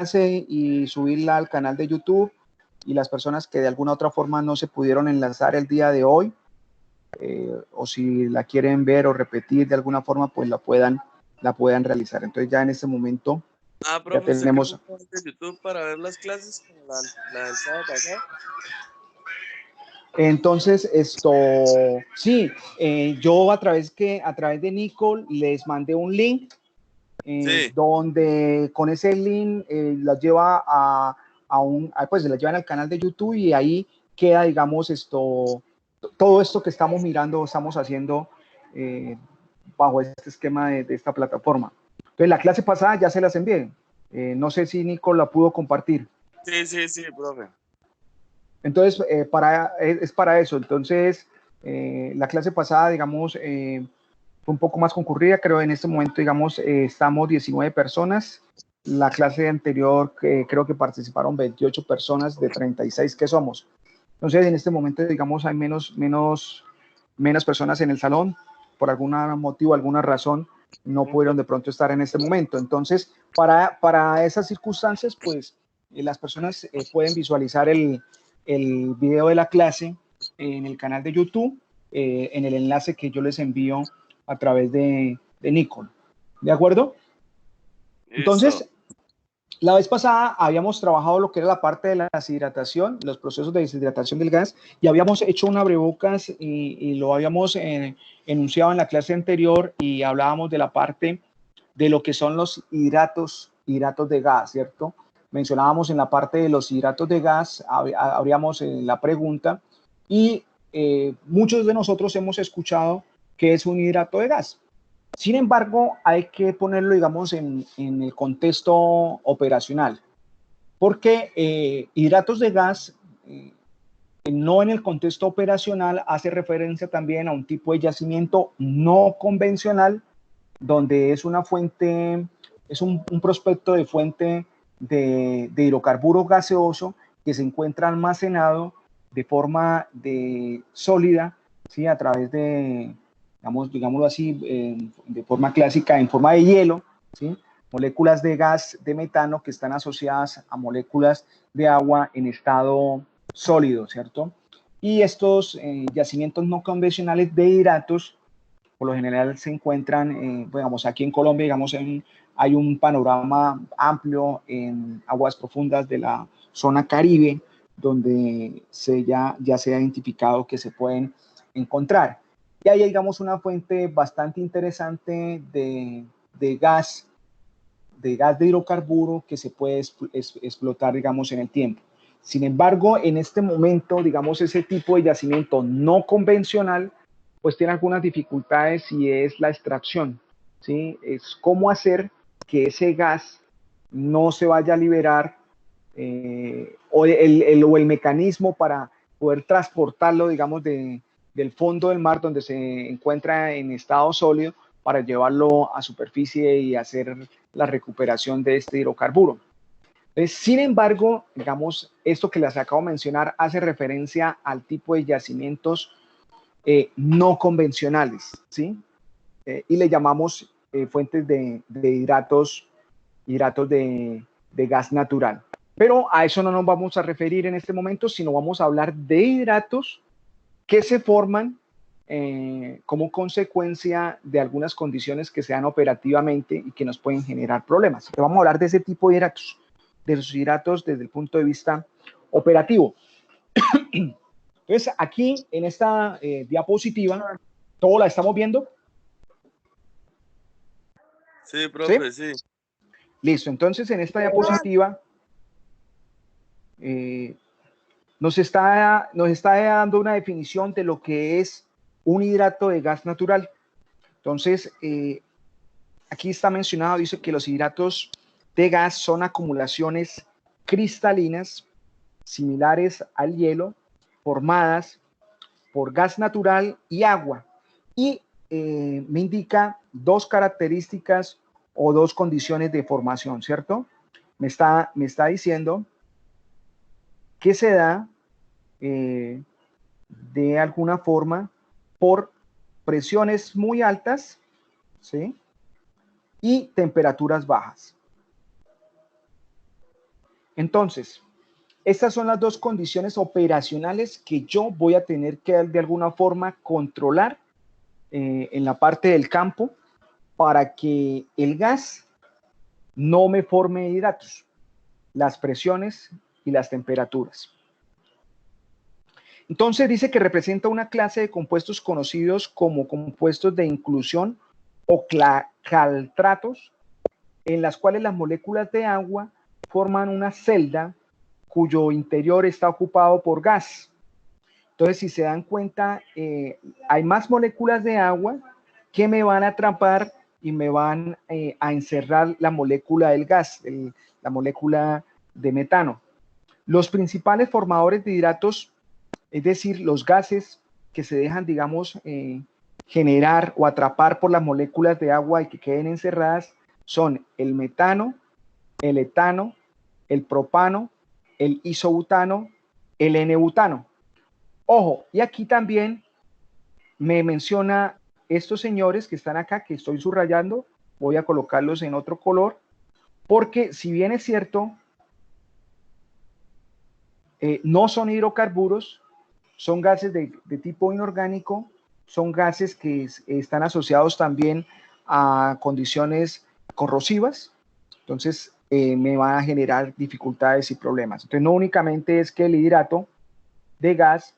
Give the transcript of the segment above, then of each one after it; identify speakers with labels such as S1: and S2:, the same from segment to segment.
S1: clase y subirla al canal de YouTube, y las personas que de alguna otra forma no se pudieron enlazar el día de hoy, o si la quieren ver o repetir de alguna forma, pues la puedan realizar. Entonces ya en este momento ya
S2: Profe, ¿usted creó
S1: tenemos.
S2: un canal de YouTube para ver las clases como la del sábado pasado?
S1: Entonces, sí, yo a través de Nicole les mandé un link,
S2: Sí.
S1: donde con ese link las lleva pues las llevan al canal de YouTube, y ahí queda, digamos, todo esto que estamos mirando, estamos haciendo bajo este esquema de esta plataforma. Entonces, la clase pasada ya se las envié. No sé si Nicole la pudo compartir.
S2: Sí, profe.
S1: Entonces, es para eso. Entonces, la clase pasada, digamos, fue un poco más concurrida. Creo en este momento, digamos, estamos 19 personas. La clase anterior, creo que participaron 28 personas de 36 que somos. Entonces, en este momento, digamos, hay menos personas en el salón. Por algún motivo, alguna razón, no pudieron de pronto estar en este momento. Entonces, para esas circunstancias, pues, las personas pueden visualizar el video de la clase en el canal de YouTube, en el enlace que yo les envío a través de Nicole. ¿De acuerdo? Entonces, la vez pasada habíamos trabajado lo que era la parte de la deshidratación, los procesos de deshidratación del gas, y habíamos hecho un abrebocas y lo habíamos enunciado en la clase anterior, y hablábamos de la parte de lo que son los hidratos de gas, ¿cierto? Mencionábamos en la parte de los hidratos de gas, abríamos la pregunta, y muchos de nosotros hemos escuchado qué es un hidrato de gas. Sin embargo, hay que ponerlo, digamos, en el contexto operacional, porque hidratos de gas, no en el contexto operacional, hace referencia también a un tipo de yacimiento no convencional, donde es una fuente, es un prospecto de fuente de hidrocarburo gaseoso que se encuentra almacenado de forma sólida, ¿sí? A través de, digámoslo así, de forma clásica, en forma de hielo, ¿sí? Moléculas de gas de metano que están asociadas a moléculas de agua en estado sólido, ¿cierto? Y estos yacimientos no convencionales de hidratos, por lo general se encuentran, digamos, aquí en Colombia, digamos, hay un panorama amplio en aguas profundas de la zona Caribe, donde ya se ha identificado que se pueden encontrar. Y ahí hay, digamos, una fuente bastante interesante de gas de hidrocarburo que se puede explotar, digamos, en el tiempo. Sin embargo, en este momento, digamos, ese tipo de yacimiento no convencional, pues tiene algunas dificultades, y es la extracción, ¿sí? Es cómo hacer que ese gas no se vaya a liberar, o el mecanismo para poder transportarlo, digamos, del fondo del mar, donde se encuentra en estado sólido, para llevarlo a superficie y hacer la recuperación de este hidrocarburo. Sin embargo, digamos, esto que les acabo de mencionar hace referencia al tipo de yacimientos no convencionales, ¿sí? Y le llamamos fuentes de hidratos de gas natural. Pero a eso no nos vamos a referir en este momento, sino vamos a hablar de hidratos que se forman como consecuencia de algunas condiciones que se dan operativamente y que nos pueden generar problemas. Entonces, vamos a hablar de ese tipo de hidratos, de los hidratos desde el punto de vista operativo. Entonces, aquí en esta diapositiva, ¿todo la estamos viendo?
S2: Sí, profe, sí.
S1: Listo, entonces en esta diapositiva nos está dando una definición de lo que es un hidrato de gas natural. Entonces, aquí está mencionado, dice que los hidratos de gas son acumulaciones cristalinas similares al hielo, formadas por gas natural y agua. Y me indica dos características o dos condiciones de formación, ¿cierto? Me está diciendo que se da de alguna forma por presiones muy altas, ¿sí? Y temperaturas bajas. Entonces, estas son las dos condiciones operacionales que yo voy a tener que de alguna forma controlar en la parte del campo para que el gas no me forme hidratos, las presiones y las temperaturas. Entonces dice que representa una clase de compuestos conocidos como compuestos de inclusión o caltratos, en las cuales las moléculas de agua forman una celda cuyo interior está ocupado por gas. Entonces, si se dan cuenta, hay más moléculas de agua que me van a atrapar y me van a encerrar la molécula del gas, la molécula de metano. Los principales formadores de hidratos, es decir, los gases que se dejan, digamos, generar o atrapar por las moléculas de agua y que queden encerradas, son el metano, el etano, el propano, el isobutano, el N-butano. Ojo, y aquí también me menciona estos señores que están acá, que estoy subrayando, voy a colocarlos en otro color, porque si bien es cierto, no son hidrocarburos, son gases de tipo inorgánico, son gases que están asociados también a condiciones corrosivas, entonces me van a generar dificultades y problemas. Entonces no únicamente es que el hidrato de gas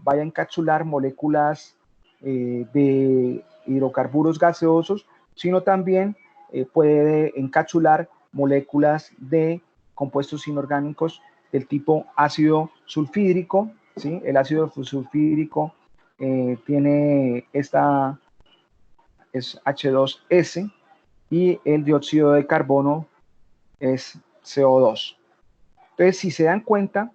S1: vaya a encapsular moléculas de hidrocarburos gaseosos, sino también puede encapsular moléculas de compuestos inorgánicos del tipo ácido sulfídrico, ¿sí? El ácido sulfídrico tiene esta, es H2S, y el dióxido de carbono es CO2. Entonces, si se dan cuenta,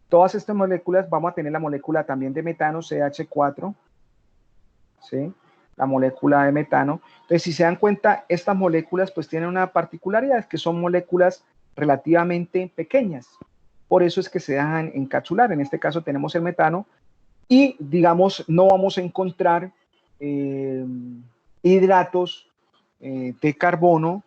S1: todas estas moléculas, vamos a tener la molécula también de metano, CH4, ¿sí? La molécula de metano. Entonces, si se dan cuenta, estas moléculas pues tienen una particularidad, que son moléculas relativamente pequeñas. Por eso es que se dejan encapsular. En este caso tenemos el metano y, digamos, no vamos a encontrar hidratos de carbono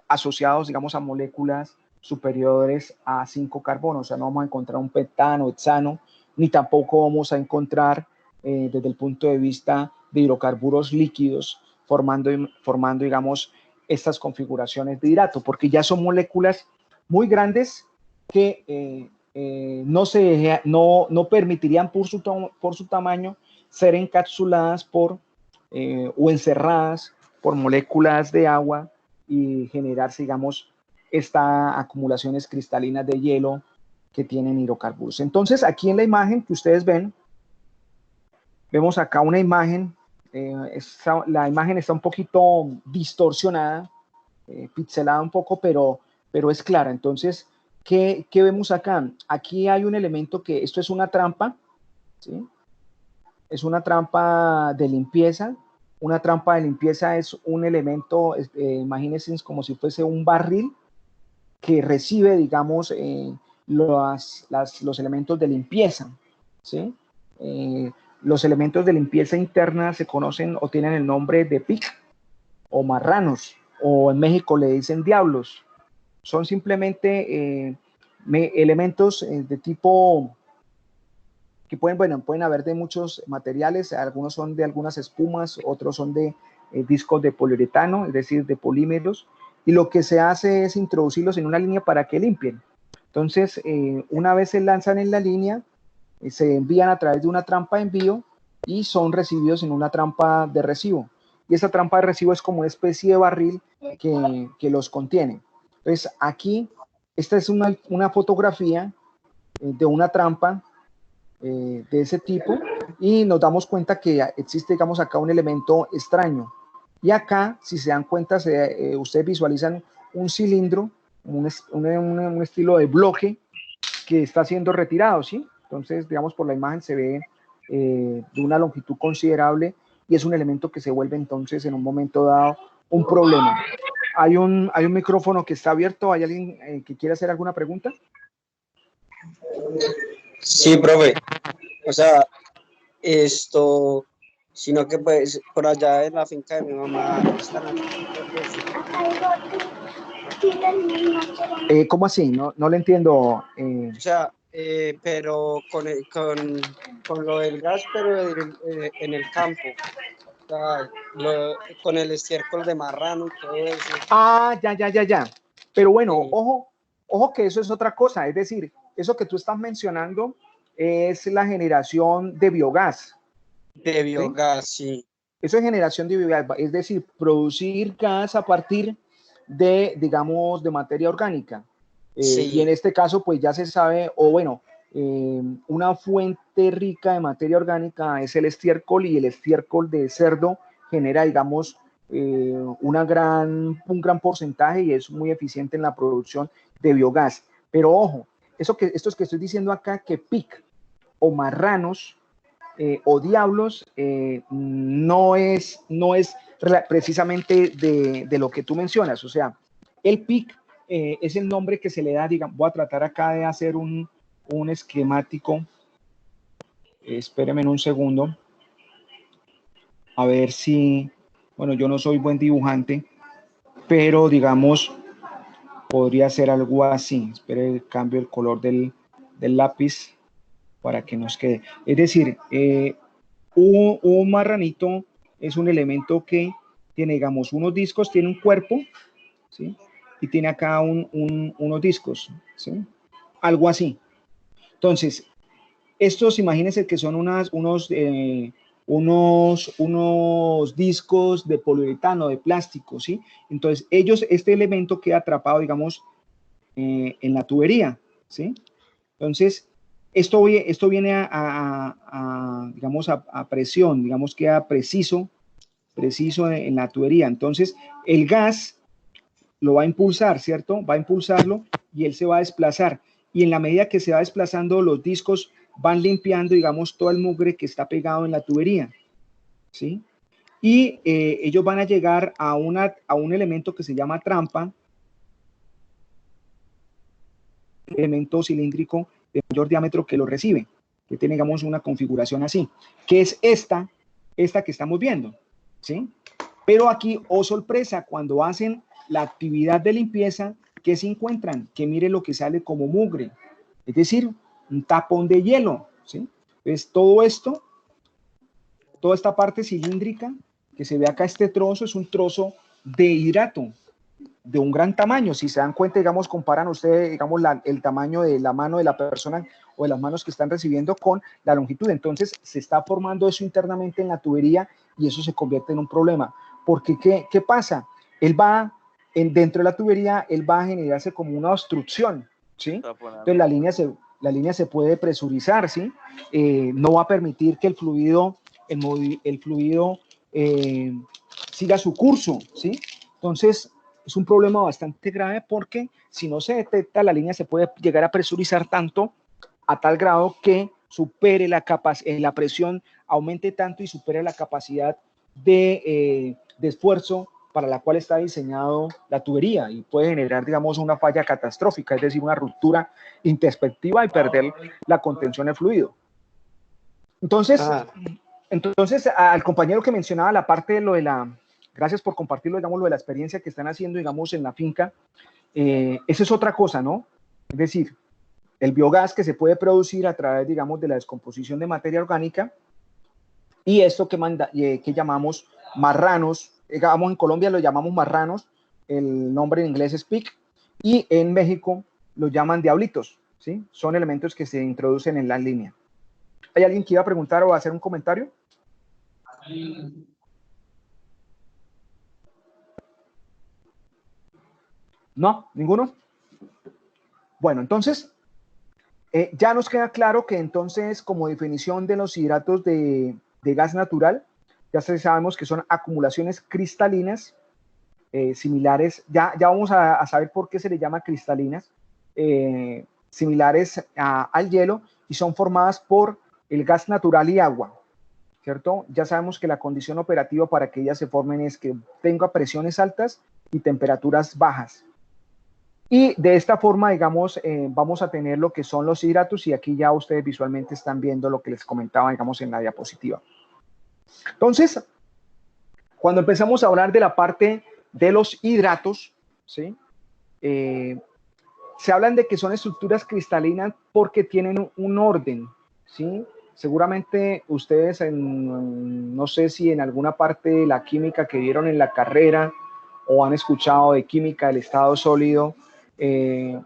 S1: asociados, digamos, a moléculas superiores a 5 carbonos. O sea, no vamos a encontrar un pentano, hexano, ni tampoco vamos a encontrar desde el punto de vista de hidrocarburos líquidos formando, digamos, estas configuraciones de hidrato, porque ya son moléculas muy grandes que no permitirían por su tamaño ser encapsuladas o encerradas por moléculas de agua y generarse, digamos, estas acumulaciones cristalinas de hielo que tienen hidrocarburos. Entonces, aquí en la imagen que ustedes ven, vemos acá una imagen, la imagen está un poquito distorsionada, pixelada un poco, pero es clara. Entonces, ¿qué vemos acá? Aquí hay un elemento que, esto es una trampa, ¿sí? Es una trampa de limpieza. Una trampa de limpieza es un elemento, imagínense como si fuese un barril que recibe, digamos, los elementos de limpieza, ¿sí? Los elementos de limpieza interna se conocen o tienen el nombre de PIC o marranos, o en México le dicen diablos. Son simplemente elementos de tipo que pueden haber de muchos materiales, algunos son de algunas espumas, otros son de discos de poliuretano, es decir, de polímeros, y lo que se hace es introducirlos en una línea para que limpien. Entonces, una vez se lanzan en la línea, se envían a través de una trampa de envío y son recibidos en una trampa de recibo. Y esa trampa de recibo es como una especie de barril que los contiene. Entonces, aquí, esta es una fotografía de una trampa de ese tipo y nos damos cuenta que existe, digamos, acá un elemento extraño. Y acá, si se dan cuenta, ustedes visualizan un cilindro, un estilo de bloque que está siendo retirado, ¿sí? Entonces, digamos, por la imagen se ve de una longitud considerable y es un elemento que se vuelve entonces en un momento dado un problema. Hay un micrófono que está abierto. ¿Hay alguien que quiere hacer alguna pregunta?
S3: Sí, profe. O sea, sino que pues por allá en la finca de mi mamá están haciendo eso.
S1: ¿Cómo así? No le entiendo.
S3: O sea, pero con lo del gas, pero en el campo. O sea, con el estiércol de marrano y todo eso.
S1: Ya. Pero bueno,
S3: Sí,
S1: ojo que eso es otra cosa. Es decir, eso que tú estás mencionando es la generación de biogás.
S3: de
S1: ¿Sí?
S3: biogás, sí.
S1: Eso es generación de biogás, es decir, producir gas a partir de, digamos, de materia orgánica. Y en
S3: Sí,
S1: este caso, pues ya se sabe, o bueno, una fuente rica de materia orgánica es el estiércol, y el estiércol de cerdo genera, digamos, un gran porcentaje y es muy eficiente en la producción de biogás. Pero ojo, estos que estoy diciendo acá, que PIC o marranos o diablos, no es precisamente de lo que tú mencionas. O sea, el PIC es el nombre que se le da, digamos, voy a tratar acá de hacer un esquemático. Espéreme un segundo, a ver si, bueno, yo no soy buen dibujante, pero digamos, podría ser algo así. Espere, cambio el color del lápiz para que nos quede. Es decir, un marranito es un elemento que tiene, digamos, unos discos, tiene un cuerpo, ¿sí? Y tiene acá unos discos, ¿sí? Algo así. Entonces, estos, imagínense que son unos discos de poliuretano, de plástico, ¿sí? Entonces, este elemento queda atrapado, digamos, en la tubería, ¿sí? Entonces, esto viene digamos, a presión, digamos, queda preciso en la tubería. Entonces, el gas lo va a impulsar, ¿cierto? Va a impulsarlo y él se va a desplazar. Y en la medida que se va desplazando, los discos van limpiando, digamos, todo el mugre que está pegado en la tubería, ¿sí? Y ellos van a llegar a un elemento que se llama trampa, elemento cilíndrico de mayor diámetro que lo recibe, que tiene, digamos, una configuración así, que es esta que estamos viendo, ¿sí? Pero aquí, oh sorpresa, cuando hacen la actividad de limpieza, ¿qué se encuentran? Que mire lo que sale como mugre, es decir, un tapón de hielo, ¿sí? Entonces, todo esto, toda esta parte cilíndrica que se ve acá, este trozo, es un trozo de hidrato, de un gran tamaño. Si se dan cuenta, digamos, comparan ustedes, digamos, el tamaño de la mano de la persona o de las manos que están recibiendo con la longitud. Entonces, se está formando eso internamente en la tubería y eso se convierte en un problema. Porque, ¿qué pasa? Dentro de la tubería, él va a generarse como una obstrucción, ¿sí? Entonces, la línea se puede presurizar, ¿sí? No va a permitir que el fluido siga su curso, ¿sí? Entonces, es un problema bastante grave porque si no se detecta, la línea se puede llegar a presurizar tanto a tal grado que supere la presión, aumente tanto y supere la capacidad de esfuerzo para la cual está diseñado la tubería y puede generar, digamos, una falla catastrófica, es decir, una ruptura introspectiva y perder la contención del fluido. Entonces, al compañero que mencionaba la parte de lo de gracias por compartirlo, digamos, lo de la experiencia que están haciendo, digamos, en la finca, esa es otra cosa, ¿no? Es decir, el biogás que se puede producir a través, digamos, de la descomposición de materia orgánica y esto que llamamos marranos, digamos, en Colombia lo llamamos marranos, el nombre en inglés es PIC, y en México lo llaman diablitos, ¿sí? Son elementos que se introducen en la línea. ¿Hay alguien que iba a preguntar o a hacer un comentario? ¿No? ¿Ninguno? Bueno, entonces, ya nos queda claro que entonces, como definición de los hidratos de gas natural, ya sabemos que son acumulaciones cristalinas similares, ya vamos a saber por qué se le llama cristalinas, similares al hielo y son formadas por el gas natural y agua, ¿cierto? Ya sabemos que la condición operativa para que ellas se formen es que tenga presiones altas y temperaturas bajas. Y de esta forma, digamos, vamos a tener lo que son los hidratos y aquí ya ustedes visualmente están viendo lo que les comentaba, digamos, en la diapositiva. Entonces, cuando empezamos a hablar de la parte de los hidratos, ¿sí? se hablan de que son estructuras cristalinas porque tienen un orden, ¿sí? Seguramente ustedes, no sé si en alguna parte de la química que vieron en la carrera o han escuchado de química del estado sólido, les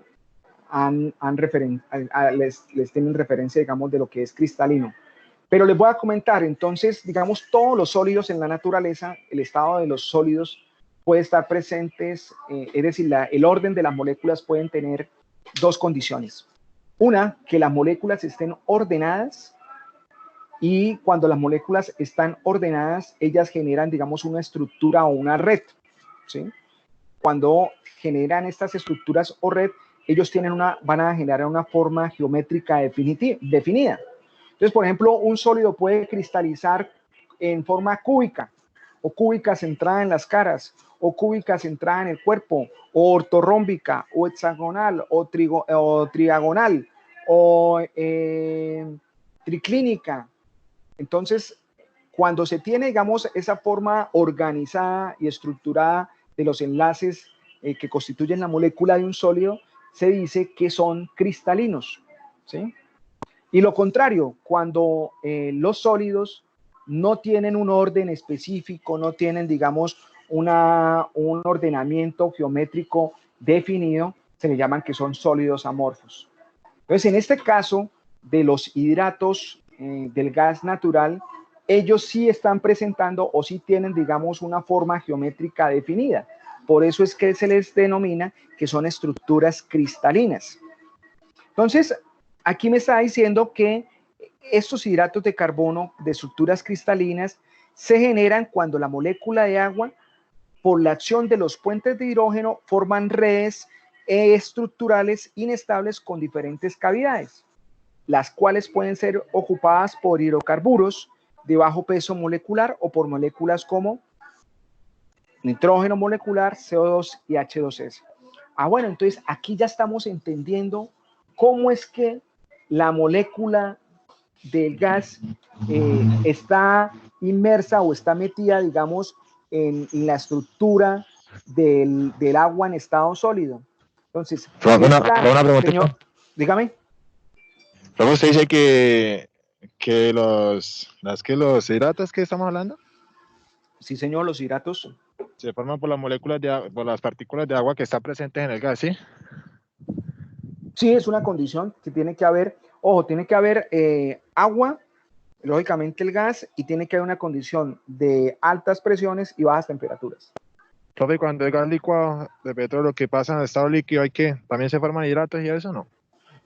S1: tienen referencia, digamos, de lo que es cristalino. Pero les voy a comentar, entonces, digamos, todos los sólidos en la naturaleza, el estado de los sólidos puede estar presentes, es decir, el orden de las moléculas pueden tener dos condiciones. Una, que las moléculas estén ordenadas, y cuando las moléculas están ordenadas, ellas generan, digamos, una estructura o una red, ¿sí? Cuando generan estas estructuras o red, ellos van a generar una forma geométrica definida. Entonces, por ejemplo, un sólido puede cristalizar en forma cúbica, o cúbica centrada en las caras, o cúbica centrada en el cuerpo, o ortorrómbica, o hexagonal, o triagonal, o triclínica. Entonces, cuando se tiene, digamos, esa forma organizada y estructurada de los enlaces que constituyen la molécula de un sólido, se dice que son cristalinos, ¿sí? Y lo contrario, cuando los sólidos no tienen un orden específico, no tienen, digamos, un ordenamiento geométrico definido, se le llaman que son sólidos amorfos. Entonces, en este caso de los hidratos del gas natural, ellos sí están presentando o sí tienen, digamos, una forma geométrica definida. Por eso es que se les denomina que son estructuras cristalinas. Entonces, aquí me está diciendo que estos hidratos de carbono de estructuras cristalinas se generan cuando la molécula de agua, por la acción de los puentes de hidrógeno, forman redes estructurales inestables con diferentes cavidades, las cuales pueden ser ocupadas por hidrocarburos de bajo peso molecular o por moléculas como nitrógeno molecular, CO2 y H2S. Bueno, entonces aquí ya estamos entendiendo cómo es que la molécula del gas está inmersa o está metida, digamos, en la estructura del agua en estado sólido. Entonces,
S4: una preguntita.
S1: Señor, dígame.
S4: ¿Cómo usted dice que los hidratos que estamos hablando
S1: Sí, señor, los hidratos
S4: se forman por las moléculas por las partículas de agua que están presentes en el gas, ¿sí?
S1: Sí, es una condición que tiene que haber, ojo, tiene que haber agua, lógicamente el gas, y tiene que haber una condición de altas presiones y bajas temperaturas.
S4: Profe, cuando el gas licuado de petróleo que pasa en estado líquido, ¿también se forman hidratos y eso no?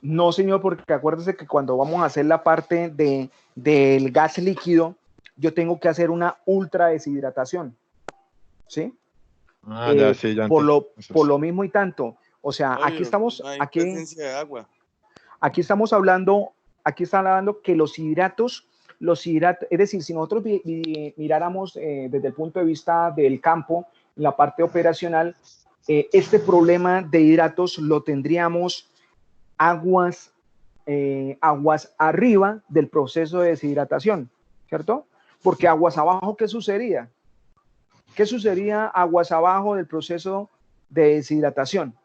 S1: No, señor, porque acuérdese que cuando vamos a hacer la parte del gas líquido, yo tengo que hacer una ultra deshidratación, ¿sí?
S4: Ya, sí, ya
S1: por lo mismo y tanto. O sea,
S2: Obvio,
S1: aquí estamos,
S2: no hay presencia de agua.
S1: aquí estamos hablando que los hidratos, es decir, si nosotros miráramos desde el punto de vista del campo, la parte operacional, este problema de hidratos lo tendríamos aguas arriba del proceso de deshidratación, ¿cierto? Porque aguas abajo, ¿qué sucedería? ¿Qué sucedería aguas abajo del proceso de deshidratación?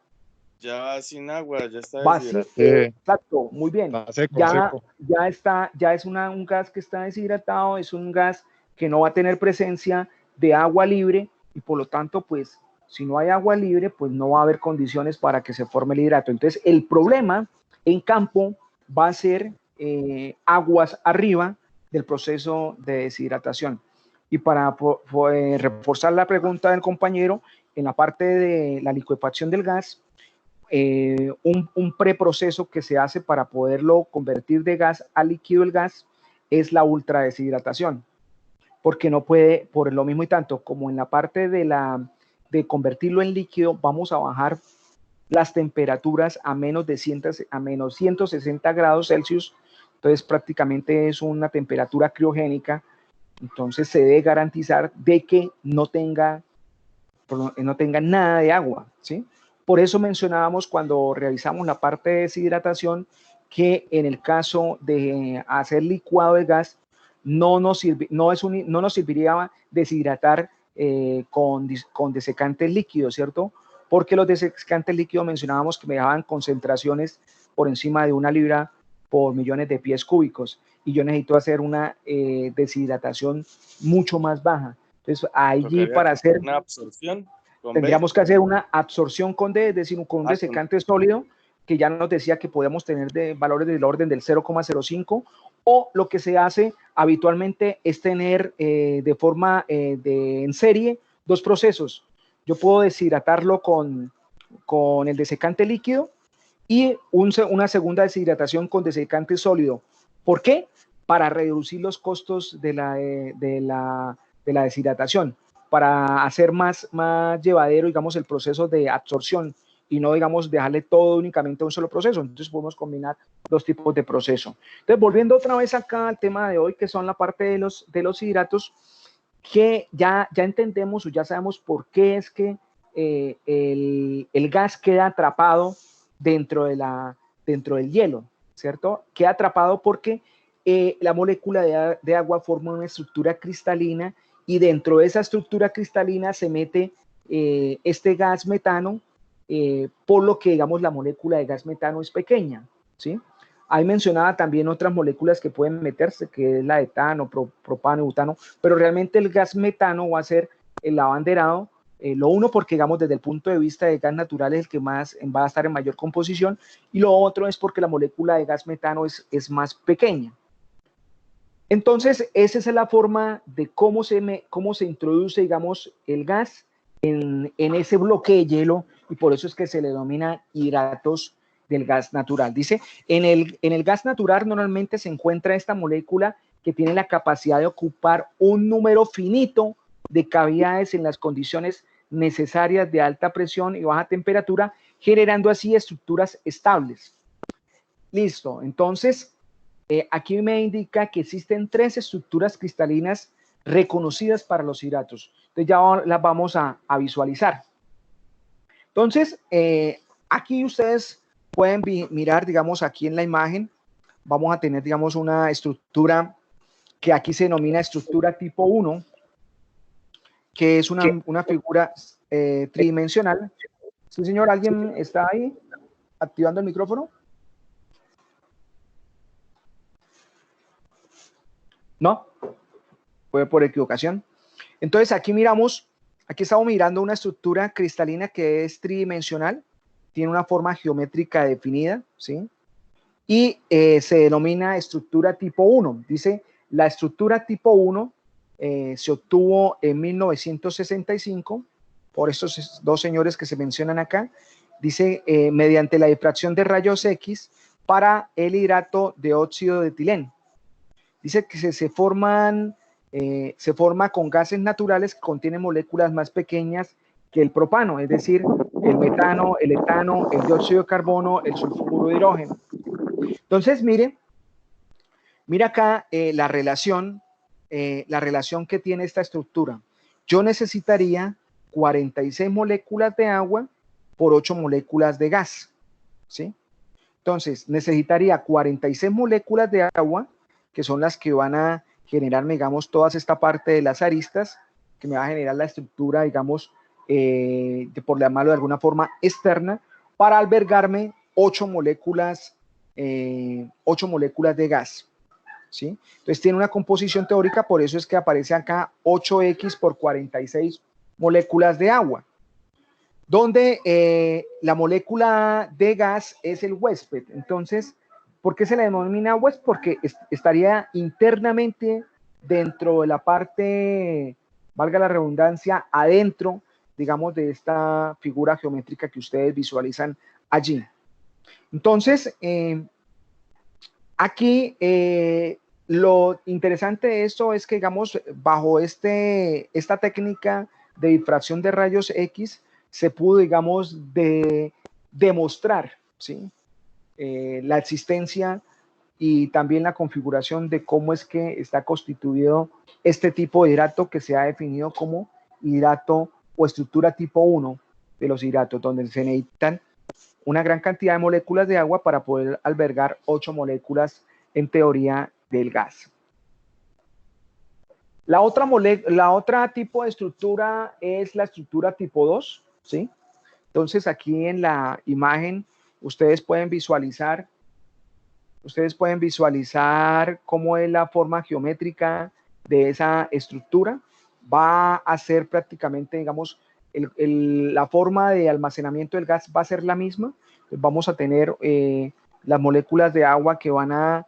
S2: Ya va sin agua, ya está
S1: deshidratado. Exacto, muy bien.
S4: Seco.
S1: Ya es un gas que está deshidratado, es un gas que no va a tener presencia de agua libre y por lo tanto, pues, si no hay agua libre, pues no va a haber condiciones para que se forme el hidrato. Entonces, el problema en campo va a ser aguas arriba del proceso de deshidratación. Y para reforzar la pregunta del compañero, en la parte de la licuefacción del gas, un preproceso que se hace para poderlo convertir de gas a líquido el gas es la ultra deshidratación, porque no puede, por lo mismo y tanto, como en la parte de convertirlo en líquido, vamos a bajar las temperaturas a menos 160 grados Celsius, entonces prácticamente es una temperatura criogénica, entonces se debe garantizar de que no tenga nada de agua, ¿sí? Por eso mencionábamos cuando realizamos la parte de deshidratación que en el caso de hacer licuado de gas no nos serviría deshidratar con desecantes líquidos, ¿cierto? porque los desecantes líquidos mencionábamos que me dejaban concentraciones por encima de 1 libra por millones de pies cúbicos, y yo necesito hacer una deshidratación mucho más baja. Entonces, allí para hacer
S2: una absorción
S1: tendríamos que hacer una absorción con D, es decir, con un desecante sólido, que ya nos decía que podemos tener de valores del orden del 0,05, o lo que se hace habitualmente es tener de forma en serie 2 procesos. Yo puedo deshidratarlo con el desecante líquido y una segunda deshidratación con desecante sólido. ¿Por qué? Para reducir los costos de la deshidratación, para hacer más llevadero, digamos, el proceso de absorción y no, digamos, dejarle todo únicamente a un solo proceso. Entonces podemos combinar 2 tipos de proceso. Entonces, volviendo otra vez acá al tema de hoy, que son la parte de los hidratos, que ya entendemos o ya sabemos por qué es que el gas queda atrapado dentro del hielo, ¿cierto? Queda atrapado porque la molécula de agua forma una estructura cristalina, y dentro de esa estructura cristalina se mete este gas metano, por lo que, digamos, la molécula de gas metano es pequeña, ¿sí? Ahí mencionaba también otras moléculas que pueden meterse, que es la etano, propano y butano, pero realmente el gas metano va a ser el abanderado, lo uno porque, digamos, desde el punto de vista de gas natural es el que más va a estar en mayor composición, y lo otro es porque la molécula de gas metano es más pequeña. Entonces, esa es la forma de cómo se introduce, digamos, el gas en ese bloque de hielo, y por eso es que se le denomina hidratos del gas natural. Dice, en el gas natural normalmente se encuentra esta molécula que tiene la capacidad de ocupar un número finito de cavidades en las condiciones necesarias de alta presión y baja temperatura, generando así estructuras estables. Listo, entonces aquí me indica que existen 3 estructuras cristalinas reconocidas para los hidratos. Entonces ya las vamos a visualizar. Entonces, aquí ustedes pueden mirar, digamos, aquí en la imagen, vamos a tener, digamos, una estructura que aquí se denomina estructura tipo 1, que es una figura tridimensional. Sí, señor, ¿alguien está ahí activando el micrófono? ¿No? Fue por equivocación. Entonces aquí estamos mirando una estructura cristalina que es tridimensional, tiene una forma geométrica definida, ¿sí? Y se denomina estructura tipo 1. Dice, la estructura tipo 1 se obtuvo en 1965 por estos 2 señores que se mencionan acá. Dice, mediante la difracción de rayos X para el hidrato de óxido de etileno. Dice que se forma con gases naturales que contienen moléculas más pequeñas que el propano, es decir, el metano, el etano, el dióxido de carbono, el sulfuro de hidrógeno. Entonces, mira acá la relación que tiene esta estructura. Yo necesitaría 46 moléculas de agua por 8 moléculas de gas, ¿sí? Entonces, necesitaría 46 moléculas de agua, que son las que van a generar, digamos, toda esta parte de las aristas, que me va a generar la estructura, digamos, por llamarlo de alguna forma externa, para albergarme 8 moléculas de gas, ¿sí? Entonces tiene una composición teórica, por eso es que aparece acá 8X por 46 moléculas de agua, donde la molécula de gas es el huésped. Entonces, ¿por qué se le denomina huésped? Porque estaría internamente dentro de la parte, valga la redundancia, adentro, digamos, de esta figura geométrica que ustedes visualizan allí. Entonces, aquí lo interesante de esto es que, digamos, bajo esta técnica de difracción de rayos X, se pudo, digamos, demostrar, ¿sí? La existencia y también la configuración de cómo es que está constituido este tipo de hidrato que se ha definido como hidrato o estructura tipo 1 de los hidratos, donde se necesitan una gran cantidad de moléculas de agua para poder albergar 8 moléculas en teoría del gas. La otra tipo de estructura es la estructura tipo 2, ¿sí? Entonces aquí en la imagen ustedes pueden visualizar cómo es la forma geométrica de esa estructura. Va a ser prácticamente, digamos, la forma de almacenamiento del gas va a ser la misma. Vamos a tener las moléculas de agua que van a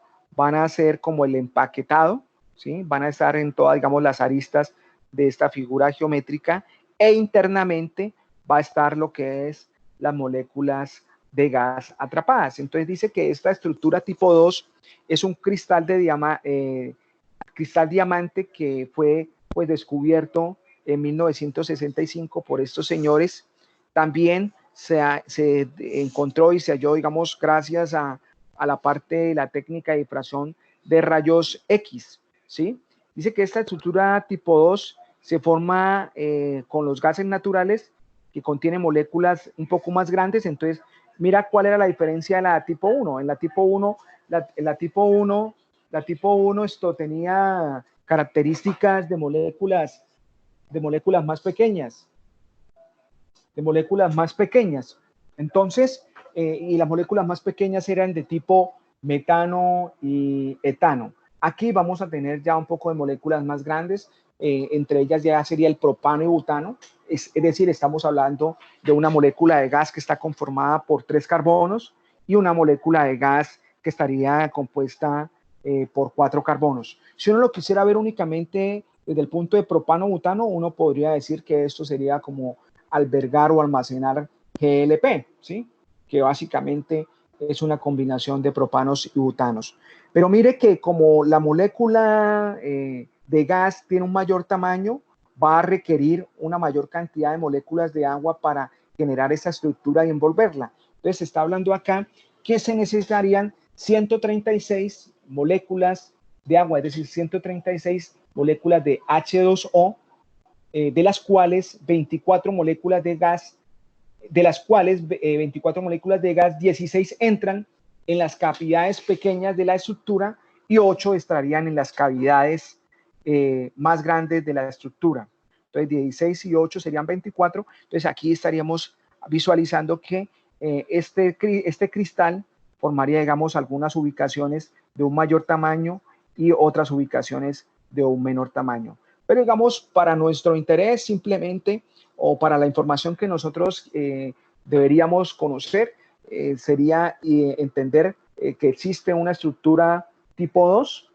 S1: hacer como el empaquetado, ¿sí? Van a estar en todas, digamos, las aristas de esta figura geométrica, e internamente va a estar lo que es las moléculas de gas atrapadas. Entonces dice que esta estructura tipo 2 es un cristal de cristal diamante que fue pues descubierto en 1965 por estos señores. También se encontró y se halló, digamos, gracias a la parte de la técnica de difracción de rayos X, ¿sí? Dice que esta estructura tipo 2 se forma con los gases naturales que contienen moléculas un poco más grandes. Entonces, mira cuál era la diferencia de la tipo 1. En la tipo 1, la tipo 1 esto tenía características de moléculas más pequeñas, Entonces, y las moléculas más pequeñas eran de tipo metano y etano. Aquí vamos a tener ya un poco de moléculas más grandes, entre ellas ya sería el propano y butano, es decir, estamos hablando de una molécula de gas que está conformada por 3 carbonos y una molécula de gas que estaría compuesta por 4 carbonos. Si uno lo quisiera ver únicamente desde el punto de propano-butano, uno podría decir que esto sería como albergar o almacenar GLP, ¿sí? Que básicamente es una combinación de propanos y butanos. Pero mire que como la molécula de gas tiene un mayor tamaño, va a requerir una mayor cantidad de moléculas de agua para generar esa estructura y envolverla. Entonces se está hablando acá que se necesitarían 136 moléculas de agua, es decir, 136 moléculas de H2O, de las cuales 24 moléculas de gas, 16 entran en las cavidades pequeñas de la estructura y 8 estarían en las cavidades más grandes de la estructura. Entonces 16 y 8 serían 24. Entonces aquí estaríamos visualizando que este cristal formaría, digamos, algunas ubicaciones de un mayor tamaño y otras ubicaciones de un menor tamaño. Pero digamos, para nuestro interés simplemente, o para la información que nosotros deberíamos conocer, sería entender que existe una estructura tipo 2,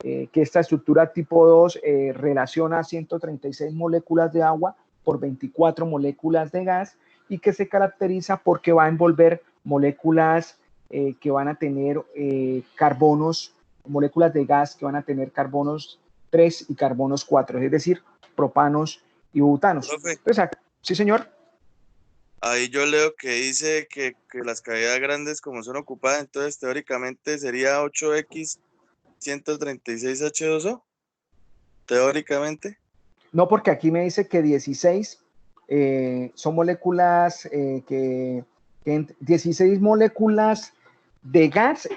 S1: que esta estructura tipo 2 relaciona 136 moléculas de agua por 24 moléculas de gas, y que se caracteriza porque va a envolver moléculas que van a tener carbonos, moléculas de gas que van a tener carbonos 3 y carbonos 4, es decir, propanos y butanos.
S2: Profe,
S1: Entonces, sí, señor.
S2: ahí yo leo que dice que las cavidades grandes como son ocupadas, entonces teóricamente sería 8X 136H2O, teóricamente.
S1: No, porque aquí me dice que 16 son moléculas 16 moléculas de gas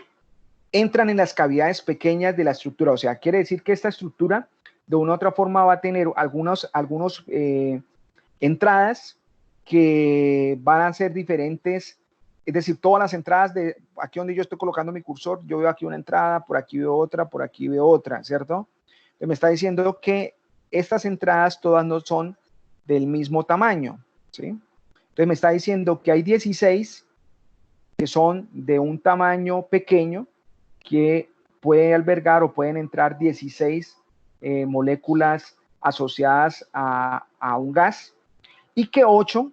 S1: entran en las cavidades pequeñas de la estructura. O sea, quiere decir que esta estructura de una u otra forma va a tener algunos entradas que van a ser diferentes. Es decir, todas las entradas de aquí donde yo estoy colocando mi cursor, yo veo aquí una entrada, por aquí veo otra, ¿cierto? Me está diciendo que estas entradas todas no son del mismo tamaño, ¿sí? Entonces me está diciendo que hay 16 que son de un tamaño pequeño, que puede albergar o pueden entrar 16 moléculas asociadas a un gas, y que 8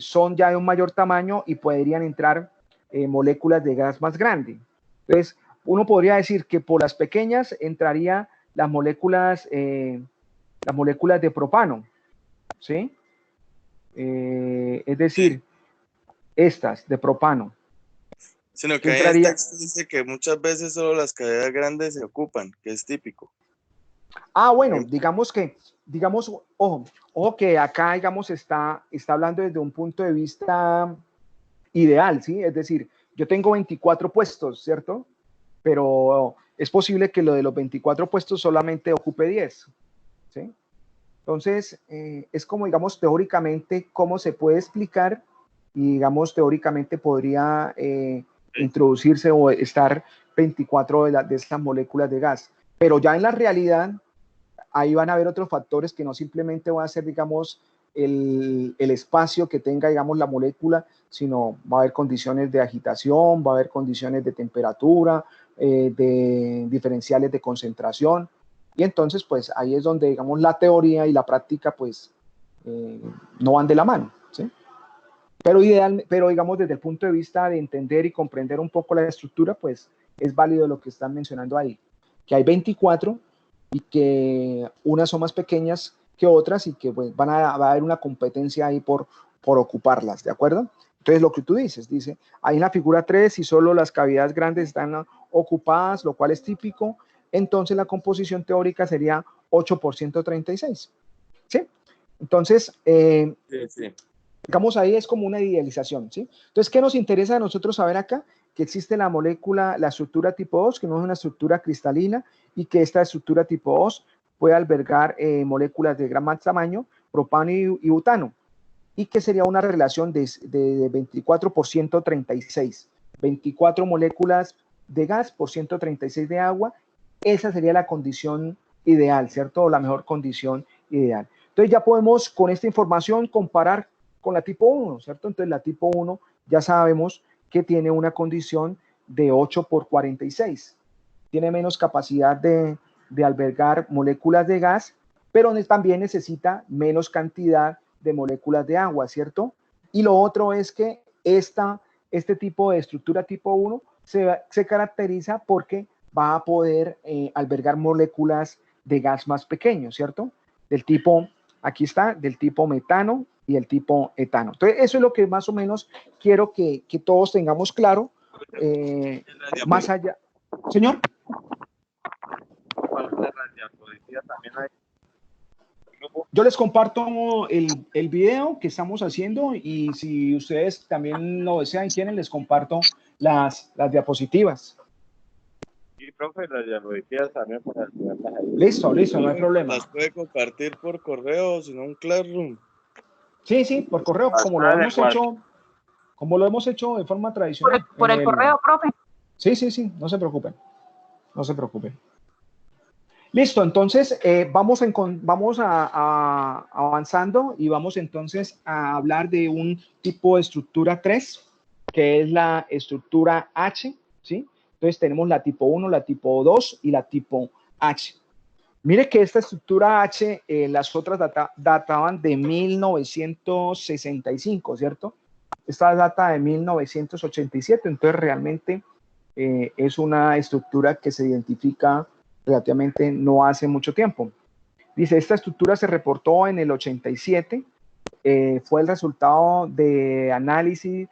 S1: son ya de un mayor tamaño y podrían entrar moléculas de gas más grande. Entonces, uno podría decir que por las pequeñas entraría las moléculas de propano, ¿sí? Es decir, estas de propano.
S2: Sino que ahí en el texto dice que muchas veces solo las cavidades grandes se ocupan, que es típico.
S1: Ah, bueno, digamos, ojo que acá, digamos, está hablando desde un punto de vista ideal, ¿sí? Es decir, yo tengo 24 puestos, ¿cierto? Pero es posible que lo de los 24 puestos solamente ocupe 10, ¿sí? Entonces, es como, digamos, teóricamente cómo se puede explicar y, digamos, teóricamente podría introducirse o estar 24 de estas moléculas de gas. Pero ya en la realidad, ahí van a haber otros factores que no simplemente va a ser, digamos, el espacio que tenga, digamos, la molécula, sino va a haber condiciones de agitación, va a haber condiciones de temperatura, de diferenciales de concentración. Y entonces, pues ahí es donde, digamos, la teoría y la práctica, pues, no van de la mano, ¿sí? Pero digamos, desde el punto de vista de entender y comprender un poco la estructura, pues es válido lo que están mencionando ahí, que hay 24 y que unas son más pequeñas que otras y que pues, va a haber una competencia ahí por ocuparlas, ¿de acuerdo? Entonces, lo que tú dices, dice, ahí en la figura 3, si solo las cavidades grandes están ocupadas, lo cual es típico, entonces la composición teórica sería 8 por 136, ¿sí? Entonces,
S2: Sí.
S1: digamos, ahí es como una idealización, ¿sí? Entonces, ¿qué nos interesa a nosotros saber acá? Que existe la molécula, la estructura tipo 2, que no es una estructura cristalina, y que esta estructura tipo 2 puede albergar moléculas de gran más tamaño, propano y butano, y que sería una relación de 24 por 136, 24 moléculas de gas por 136 de agua. Esa sería la condición ideal, ¿cierto? O la mejor condición ideal. Entonces ya podemos con esta información comparar con la tipo 1, ¿cierto? Entonces la tipo 1 ya sabemos que tiene una condición de 8 por 46. Tiene menos capacidad de albergar moléculas de gas, pero también necesita menos cantidad de moléculas de agua, ¿cierto? Y lo otro es que este tipo de estructura tipo 1 se caracteriza porque va a poder albergar moléculas de gas más pequeños, ¿cierto? Del tipo, aquí está, del tipo metano y el tipo etano. Entonces, eso es lo que más o menos quiero que todos tengamos claro. Más allá. Señor. Yo les comparto el video que estamos haciendo y si ustedes también lo desean y quieren, les comparto las diapositivas.
S4: Y profe, las diapositivas también para tenerlas ahí.
S1: Listo, no hay problema.
S2: Las puede compartir por correo, sino un Classroom.
S1: Sí, por correo, como lo hemos hecho de forma tradicional.
S5: Por el correo, profe.
S1: Sí, no se preocupen. Listo, entonces vamos avanzando y vamos entonces a hablar de un tipo de estructura 3, que es la estructura H, ¿sí? Entonces tenemos la tipo 1, la tipo 2 y la tipo H. Mire que esta estructura H, las otras databan de 1965, ¿cierto? Esta data de 1987, entonces realmente es una estructura que se identifica relativamente no hace mucho tiempo. Dice, esta estructura se reportó en el 87, fue el resultado de análisis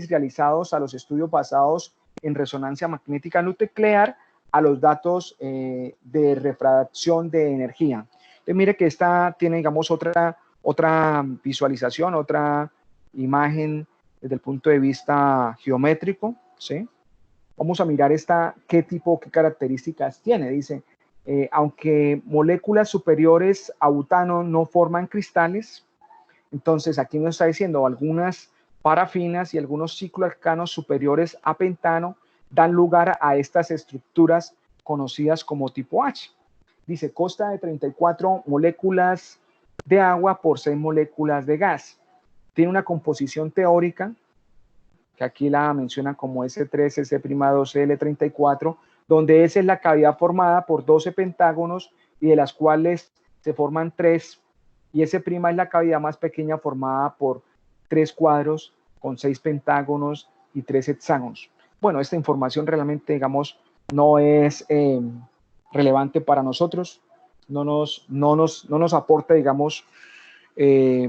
S1: realizados a los estudios basados en resonancia magnética nuclear a los datos de refracción de energía. Entonces, mire que esta tiene, digamos, otra visualización, otra imagen desde el punto de vista geométrico, ¿sí? Vamos a mirar qué características tiene. Dice, aunque moléculas superiores a butano no forman cristales, entonces aquí nos está diciendo algunas parafinas y algunos cicloalcanos superiores a pentano dan lugar a estas estructuras conocidas como tipo H. Dice, consta de 34 moléculas de agua por 6 moléculas de gas. Tiene una composición teórica, que aquí la mencionan como S3, S'2L34, donde S es la cavidad formada por 12 pentágonos y de las cuales se forman 3, y S' es la cavidad más pequeña formada por 3 cuadros con 6 pentágonos y 3 hexágonos. Bueno, esta información realmente, digamos, no es relevante para nosotros, no nos aporta, digamos,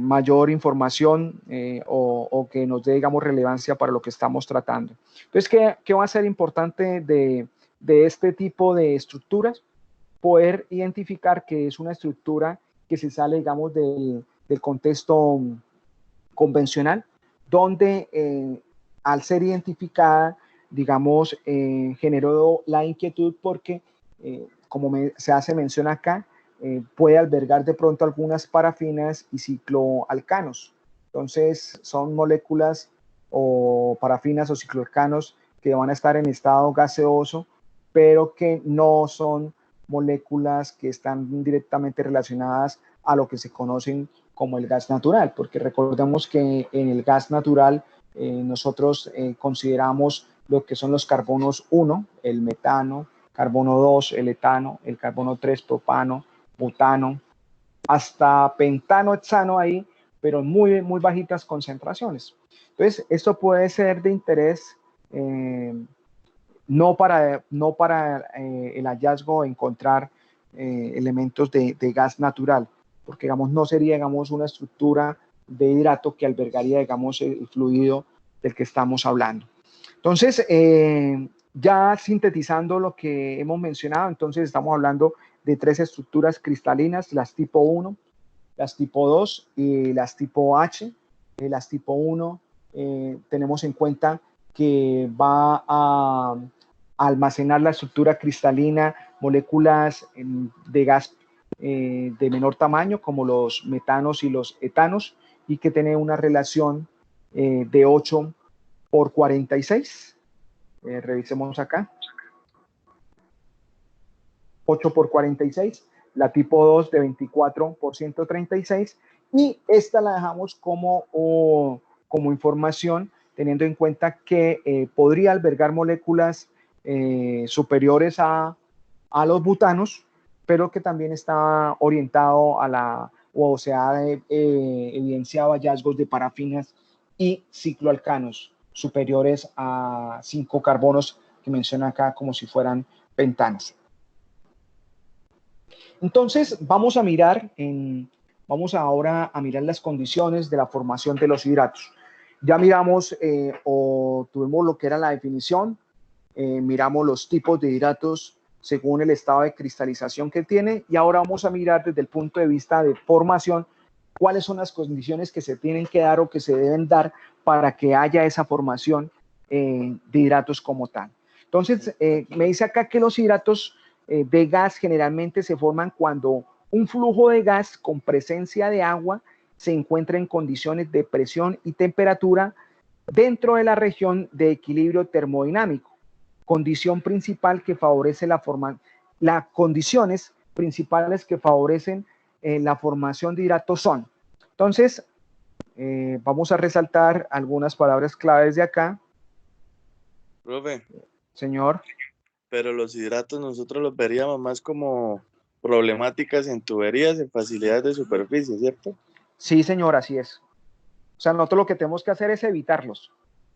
S1: mayor información o que nos dé, digamos, relevancia para lo que estamos tratando. Entonces, ¿qué va a ser importante de este tipo de estructuras? Poder identificar que es una estructura que se sale, digamos, del contexto convencional, donde al ser identificada, digamos, generó la inquietud porque, como se hace mención acá, puede albergar de pronto algunas parafinas y cicloalcanos. Entonces son moléculas o parafinas o cicloalcanos que van a estar en estado gaseoso, pero que no son moléculas que están directamente relacionadas a lo que se conocen como el gas natural, porque recordemos que en el gas natural nosotros consideramos lo que son los carbonos 1, el metano, carbono 2, el etano, el carbono 3, propano, butano, hasta pentano, hexano ahí, pero en muy, muy bajitas concentraciones. Entonces, esto puede ser de interés no para el hallazgo, encontrar elementos de gas natural, porque digamos, no sería digamos, una estructura de hidrato que albergaría digamos, el fluido del que estamos hablando. Entonces, ya sintetizando lo que hemos mencionado, entonces estamos hablando de 3 estructuras cristalinas, las tipo 1, las tipo 2 y las tipo H. Las tipo 1 tenemos en cuenta que va a almacenar la estructura cristalina moléculas de gas de menor tamaño, como los metanos y los etanos, y que tiene una relación de 8 por 46. Revisemos acá. 8 por 46. La tipo 2 de 24 por 136. Y esta la dejamos como información, teniendo en cuenta que podría albergar moléculas superiores a los butanos, pero que también está orientado o se ha evidenciado hallazgos de parafinas y cicloalcanos superiores a 5 carbonos que menciona acá como si fueran pentanos. Entonces vamos ahora a mirar las condiciones de la formación de los hidratos. Ya miramos o tuvimos lo que era la definición, miramos los tipos de hidratos según el estado de cristalización que tiene, y ahora vamos a mirar desde el punto de vista de formación cuáles son las condiciones que se tienen que dar o que se deben dar para que haya esa formación de hidratos como tal. Entonces, me dice acá que los hidratos de gas generalmente se forman cuando un flujo de gas con presencia de agua se encuentra en condiciones de presión y temperatura dentro de la región de equilibrio termodinámico, condición principal que favorece las condiciones principales que favorecen la formación de hidratos son. Entonces, vamos a resaltar algunas palabras claves de acá.
S2: Profe,
S1: Señor.
S2: pero los hidratos nosotros los veríamos más como problemáticas en tuberías, en facilidades de superficie, ¿cierto?
S1: Sí, señor, así es. O sea, nosotros lo que tenemos que hacer es evitarlos.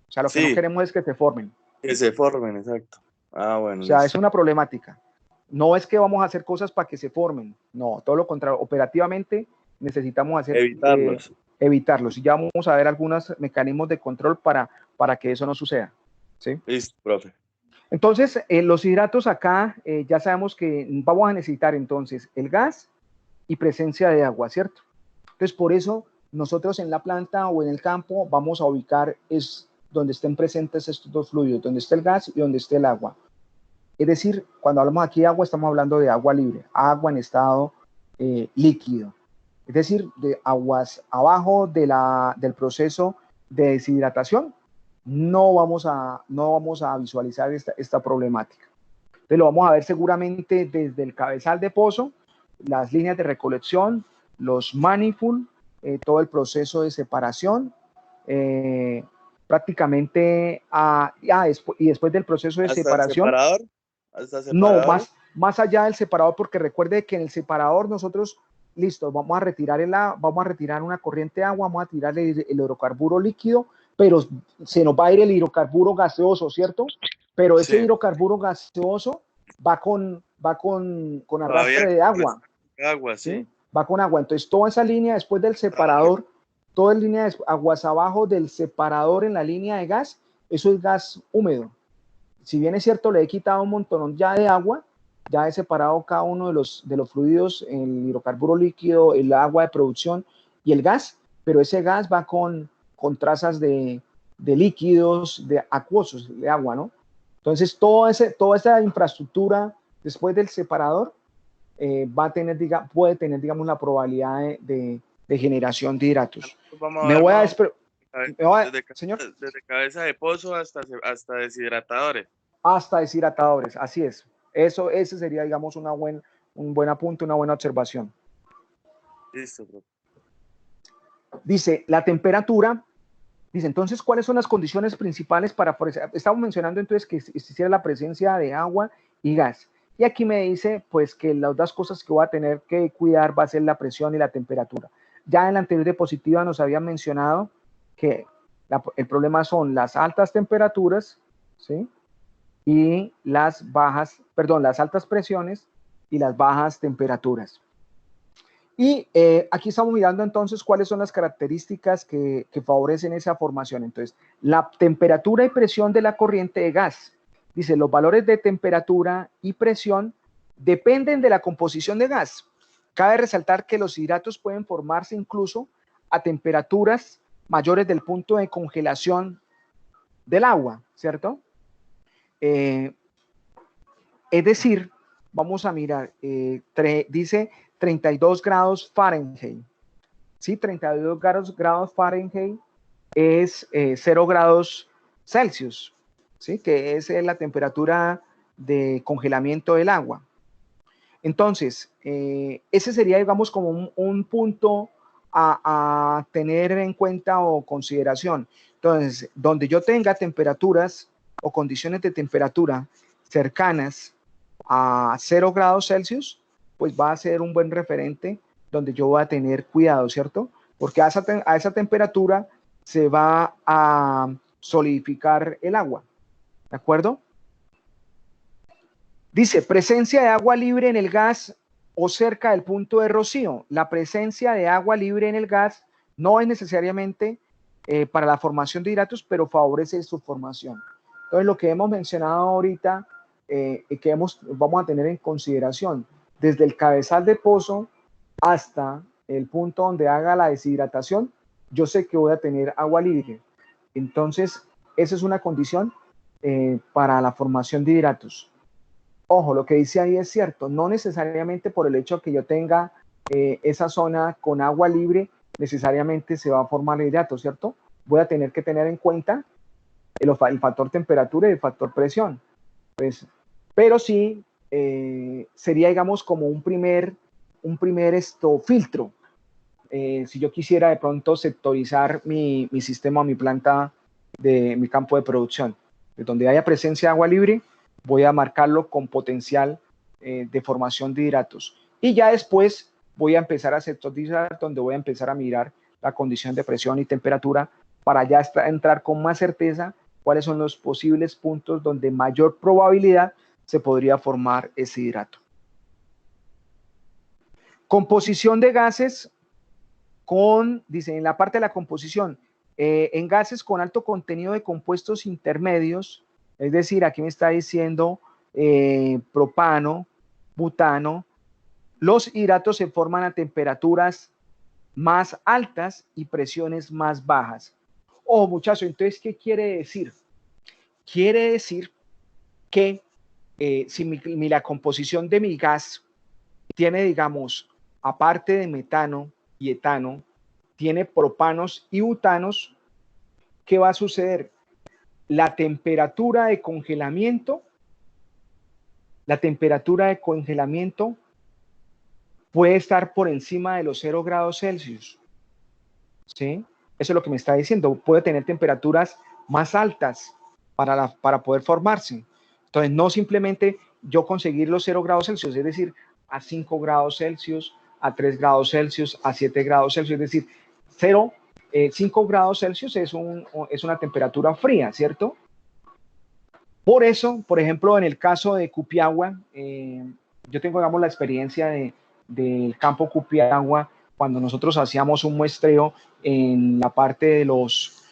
S1: O sea, lo que no
S2: Sí,
S1: queremos es que se formen.
S2: que se formen, exacto. Ah, bueno.
S1: O sea,
S2: listo.
S1: es una problemática. No es que vamos a hacer cosas para que se formen. No, todo lo contrario. Operativamente necesitamos hacer evitarlos. Y ya vamos a ver algunos mecanismos de control para que eso no suceda. ¿Sí?
S2: Listo, profe.
S1: Entonces, los hidratos acá ya sabemos que vamos a necesitar entonces el gas y presencia de agua, ¿cierto? Entonces, por eso nosotros en la planta o en el campo vamos a ubicar donde estén presentes estos 2 fluidos, donde esté el gas y donde esté el agua. Es decir, cuando hablamos aquí de agua, estamos hablando de agua libre, agua en estado líquido. Es decir, de aguas abajo del proceso de deshidratación, no vamos a visualizar esta problemática. Entonces lo vamos a ver seguramente desde el cabezal de pozo, las líneas de recolección, los manifold, todo el proceso de separación, prácticamente, y después del proceso de separación.
S2: ¿Hasta el
S1: No,
S2: separador?
S1: más allá del separador, porque recuerde que en el separador nosotros, listo, vamos a retirar una corriente de agua, vamos a tirar el hidrocarburo líquido, pero se nos va a ir el hidrocarburo gaseoso, ¿cierto? Pero ese hidrocarburo gaseoso va con arrastre de agua.
S2: Agua, sí.
S1: Va con agua. Entonces, toda esa línea después del separador, toda la línea de aguas abajo del separador en la línea de gas, eso es gas húmedo. Si bien es cierto, le he quitado un montón ya de agua, ya he separado cada uno de los fluidos, el hidrocarburo líquido, el agua de producción y el gas, pero ese gas va con trazas de líquidos, de acuosos, de agua, ¿no? Entonces, toda esa infraestructura después del separador puede tener, digamos, la probabilidad de generación de hidratos.
S2: Vamos a
S1: Me
S2: ver
S1: voy a,
S2: más o
S1: esper-
S2: menos
S1: me voy a-
S2: desde,
S1: señor,
S2: desde cabeza de pozo hasta deshidratadores.
S1: hasta deshidratadores, así es. Ese sería, digamos, un buen apunte, una buena observación.
S2: Listo, profe.
S1: Dice, la temperatura. Dice, entonces, ¿cuáles son las condiciones principales para florecer? Estamos mencionando entonces que existiera la presencia de agua y gas. Y aquí me dice, pues, que las dos cosas que voy a tener que cuidar va a ser la presión y la temperatura. Ya en la anterior diapositiva nos habían mencionado que el problema son las altas temperaturas, ¿sí? Y las altas presiones y las bajas temperaturas. Y aquí estamos mirando entonces cuáles son las características que favorecen esa formación. Entonces, la temperatura y presión de la corriente de gas. Dice, los valores de temperatura y presión dependen de la composición de gas. Cabe resaltar que los hidratos pueden formarse incluso a temperaturas mayores del punto de congelación del agua, ¿cierto? Es decir, vamos a mirar, dice 32 grados Fahrenheit. Sí, 32 grados Fahrenheit es 0 grados Celsius, ¿sí? Que es la temperatura de congelamiento del agua. Entonces, ese sería, digamos, como un punto a tener en cuenta o consideración. Entonces, donde yo tenga temperaturas o condiciones de temperatura cercanas a 0 grados Celsius, pues va a ser un buen referente donde yo voy a tener cuidado, ¿cierto? Porque a esa temperatura se va a solidificar el agua, ¿de acuerdo? Dice, presencia de agua libre en el gas o cerca del punto de rocío. La presencia de agua libre en el gas no es necesariamente para la formación de hidratos, pero favorece su formación. Entonces, lo que hemos mencionado ahorita, que vamos a tener en consideración, desde el cabezal de pozo hasta el punto donde haga la deshidratación, yo sé que voy a tener agua libre. Entonces, esa es una condición para la formación de hidratos. Ojo, lo que dice ahí es cierto, no necesariamente por el hecho de que yo tenga esa zona con agua libre, necesariamente se va a formar el hidrato, ¿cierto? Voy a tener que tener en cuenta el factor temperatura y el factor presión. Pues, pero sí sería, digamos, como un primer filtro. Si yo quisiera de pronto sectorizar mi sistema, mi planta, mi campo de producción, de donde haya presencia de agua libre, voy a marcarlo con potencial de formación de hidratos. Y ya después voy a empezar a sectorizar, donde voy a empezar a mirar la condición de presión y temperatura para ya entrar con más certeza cuáles son los posibles puntos donde mayor probabilidad se podría formar ese hidrato. Composición de gases dice, en la parte de la composición, en gases con alto contenido de compuestos intermedios, es decir, aquí me está diciendo propano, butano, los hidratos se forman a temperaturas más altas y presiones más bajas. Oh, muchachos, entonces, ¿qué quiere decir? Quiere decir que si la composición de mi gas tiene, digamos, aparte de metano y etano, tiene propanos y butanos, ¿qué va a suceder? La temperatura de congelamiento puede estar por encima de los 0 grados Celsius. ¿Sí? Eso es lo que me está diciendo. Puede tener temperaturas más altas para poder formarse. Entonces, no simplemente yo conseguir los 0 grados Celsius, es decir, a 5 grados Celsius, a 3 grados Celsius, a 7 grados Celsius, es decir, 5 grados Celsius es una temperatura fría, ¿cierto? Por eso, por ejemplo, en el caso de Cupiagua, yo tengo, digamos, la experiencia del campo Cupiagua, cuando nosotros hacíamos un muestreo en la parte de los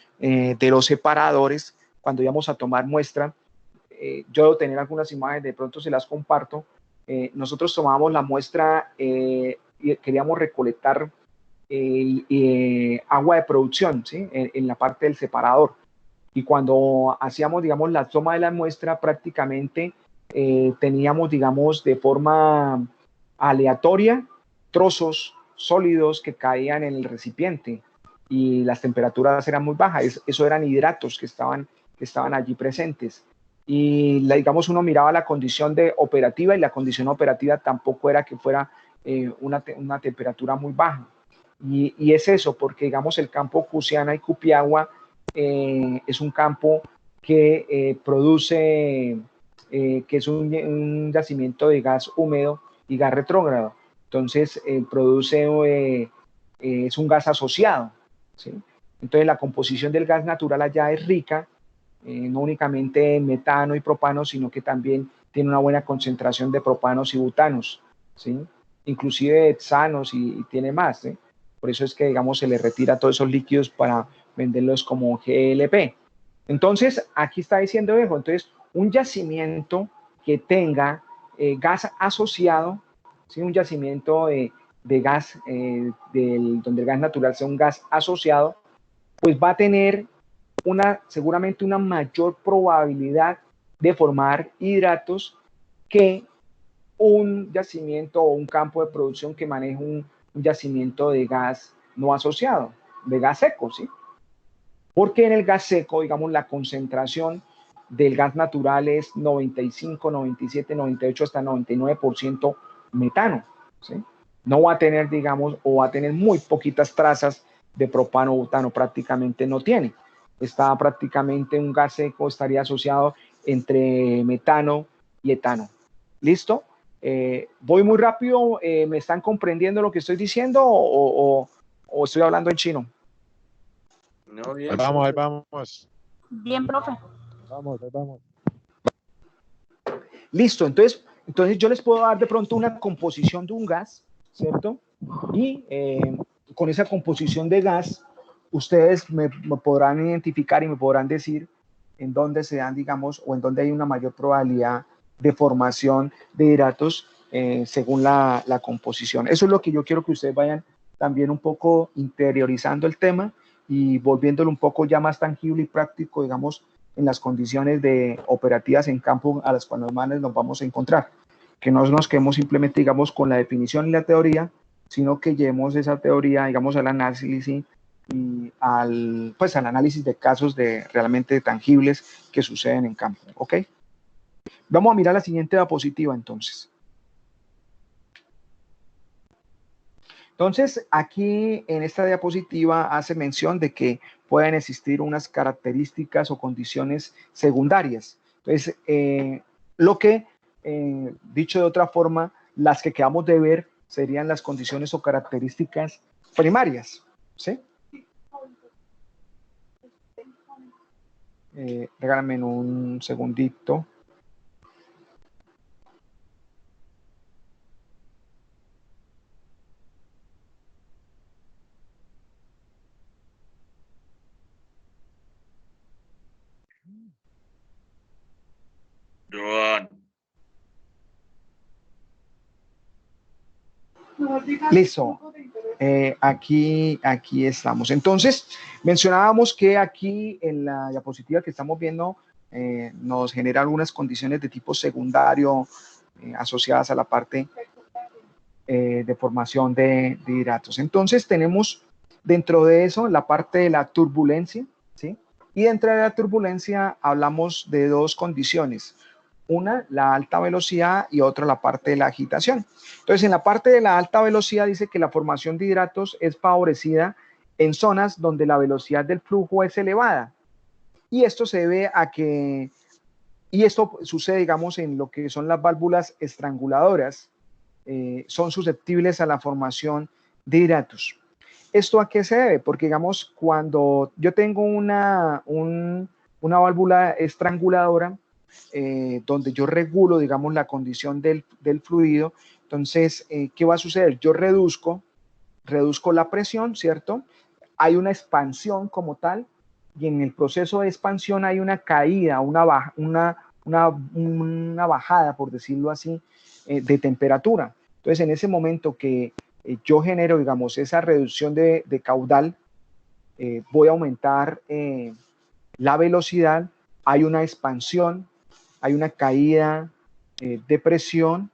S1: separadores, cuando íbamos a tomar muestra, yo debo tener algunas imágenes, de pronto se las comparto. Nosotros tomábamos la muestra y queríamos recolectar agua de producción, ¿sí? En la parte del separador. Y cuando hacíamos, digamos, la toma de la muestra, prácticamente teníamos, digamos, de forma aleatoria trozos sólidos que caían en el recipiente y las temperaturas eran muy bajas. Eso eran hidratos que estaban allí presentes. Y digamos, uno miraba la condición de operativa y la condición operativa tampoco era que fuera una temperatura muy baja. Y es eso, porque digamos el campo Cusiana y Cupiagua es un campo que produce, que es un yacimiento de gas húmedo y gas retrógrado. Entonces produce, es un gas asociado, ¿sí? Entonces la composición del gas natural allá es rica, no únicamente en metano y propano, sino que también tiene una buena concentración de propanos y butanos, ¿sí? Inclusive hexanos y tiene más, ¿sí? Por eso es que, digamos, se le retira todos esos líquidos para venderlos como GLP. Entonces, aquí está diciendo eso. Entonces, un yacimiento que tenga gas asociado, ¿sí? Un yacimiento de gas, donde el gas natural sea un gas asociado, pues va a tener seguramente una mayor probabilidad de formar hidratos que un yacimiento o un campo de producción que maneja un yacimiento de gas no asociado, de gas seco, ¿sí? Porque en el gas seco, digamos, la concentración del gas natural es 95, 97, 98, hasta 99% metano, ¿sí? No va a tener, digamos, o va a tener muy poquitas trazas de propano o butano, prácticamente no tiene. Está prácticamente un gas seco, estaría asociado entre metano y etano. ¿Listo? Voy muy rápido, ¿me están comprendiendo lo que estoy diciendo o estoy hablando en chino?
S2: No, bien.
S4: Ahí vamos, ahí vamos.
S5: Bien, profe.
S4: Vamos, ahí vamos.
S1: Listo, entonces yo les puedo dar de pronto una composición de un gas, ¿cierto? Y con esa composición de gas, ustedes me podrán identificar y me podrán decir en dónde se dan, digamos, o en dónde hay una mayor probabilidad de formación de hidratos según la composición. Eso es lo que yo quiero que ustedes vayan también un poco interiorizando el tema y volviéndolo un poco ya más tangible y práctico, digamos, en las condiciones de operativas en campo a las cuales nos vamos a encontrar. Que no nos quedemos simplemente, digamos, con la definición y la teoría, sino que llevemos esa teoría, digamos, al análisis y al análisis de casos realmente tangibles que suceden en campo, ¿ok? Vamos a mirar la siguiente diapositiva, entonces. Entonces, aquí en esta diapositiva hace mención de que pueden existir unas características o condiciones secundarias. Entonces, dicho de otra forma, las que acabamos de ver serían las condiciones o características primarias, ¿sí? Regálame un segundito.
S2: Joan.
S1: Listo. Aquí estamos. Entonces, mencionábamos que aquí en la diapositiva que estamos viendo nos genera algunas condiciones de tipo secundario asociadas a la parte de formación de hidratos. Entonces, tenemos dentro de eso la parte de la turbulencia, ¿sí? Y dentro de la turbulencia hablamos de dos condiciones. Una, la alta velocidad y otra, la parte de la agitación. Entonces, en la parte de la alta velocidad dice que la formación de hidratos es favorecida en zonas donde la velocidad del flujo es elevada. Y esto se debe a que, y esto sucede, digamos, en lo que son las válvulas estranguladoras, son susceptibles a la formación de hidratos. ¿Esto a qué se debe? Porque, digamos, cuando yo tengo una válvula estranguladora, donde yo regulo, digamos, la condición del fluido, entonces, ¿qué va a suceder? Yo reduzco la presión, ¿cierto? Hay una expansión como tal, y en el proceso de expansión hay una caída, una bajada, por decirlo así, de temperatura. Entonces, en ese momento que yo genero, digamos, esa reducción de caudal, voy a aumentar la velocidad, hay una expansión, hay una caída de presión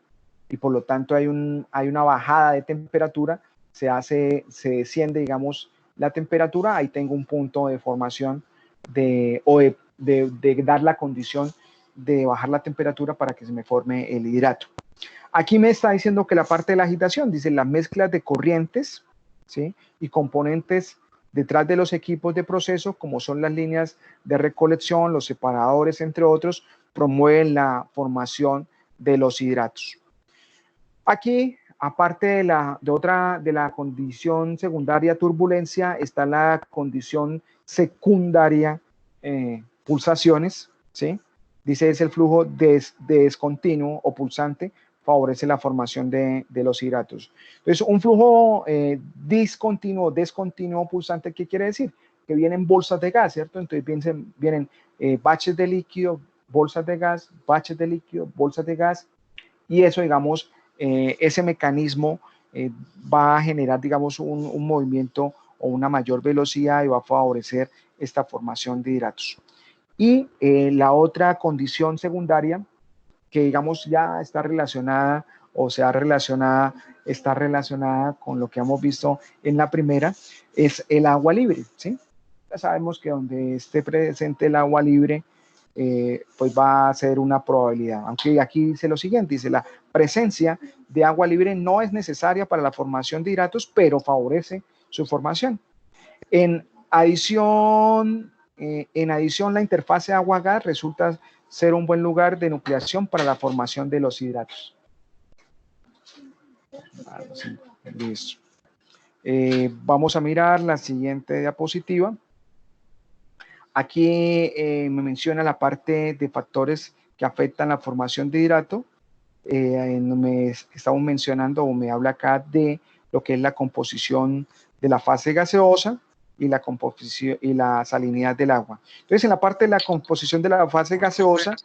S1: y por lo tanto hay una bajada de temperatura, se desciende, digamos, la temperatura, ahí tengo un punto de formación de dar la condición de bajar la temperatura para que se me forme el hidrato. Aquí me está diciendo que la parte de la agitación, dice las mezclas de corrientes, ¿sí?, y componentes detrás de los equipos de proceso, como son las líneas de recolección, los separadores, entre otros, promueven la formación de los hidratos. Aquí, aparte de la condición secundaria turbulencia, está la condición secundaria pulsaciones, ¿sí? Dice, es el flujo descontinuo o pulsante, favorece la formación de los hidratos. Entonces, un flujo descontinuo pulsante, ¿qué quiere decir? Que vienen bolsas de gas, ¿cierto? Entonces vienen baches de líquido, bolsas de gas, baches de líquido, bolsas de gas, y eso, digamos, ese mecanismo va a generar, digamos, un movimiento o una mayor velocidad y va a favorecer esta formación de hidratos. Y la otra condición secundaria, que digamos ya está relacionada está relacionada con lo que hemos visto en la primera, es el agua libre, ¿sí? Ya sabemos que donde esté presente el agua libre, pues va a ser una probabilidad. Aunque aquí dice lo siguiente, dice la presencia de agua libre no es necesaria para la formación de hidratos, pero favorece su formación. En adición, la interfase agua-gas resulta ser un buen lugar de nucleación para la formación de los hidratos. Listo. Vamos a mirar la siguiente diapositiva. Aquí me menciona la parte de factores que afectan la formación de hidrato. Estamos mencionando, o me habla acá de lo que es la composición de la fase gaseosa y la composición y la salinidad del agua. Entonces, en la parte de la composición de la fase gaseosa,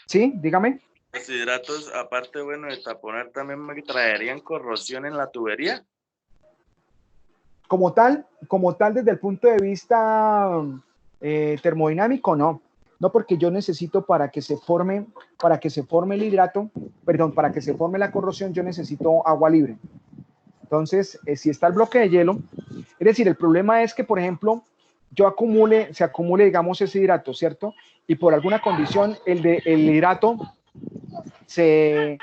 S1: ¿sí? Dígame.
S2: Los hidratos, aparte, bueno, de taponar, también me traerían corrosión en la tubería.
S1: Como tal, desde el punto de vista termodinámico, no. No, porque yo necesito para que se forme el hidrato, perdón, para que se forme la corrosión, yo necesito agua libre. Entonces, si está el bloque de hielo, es decir, el problema es que, por ejemplo, se acumule, digamos, ese hidrato, ¿cierto? Y por alguna condición el hidrato se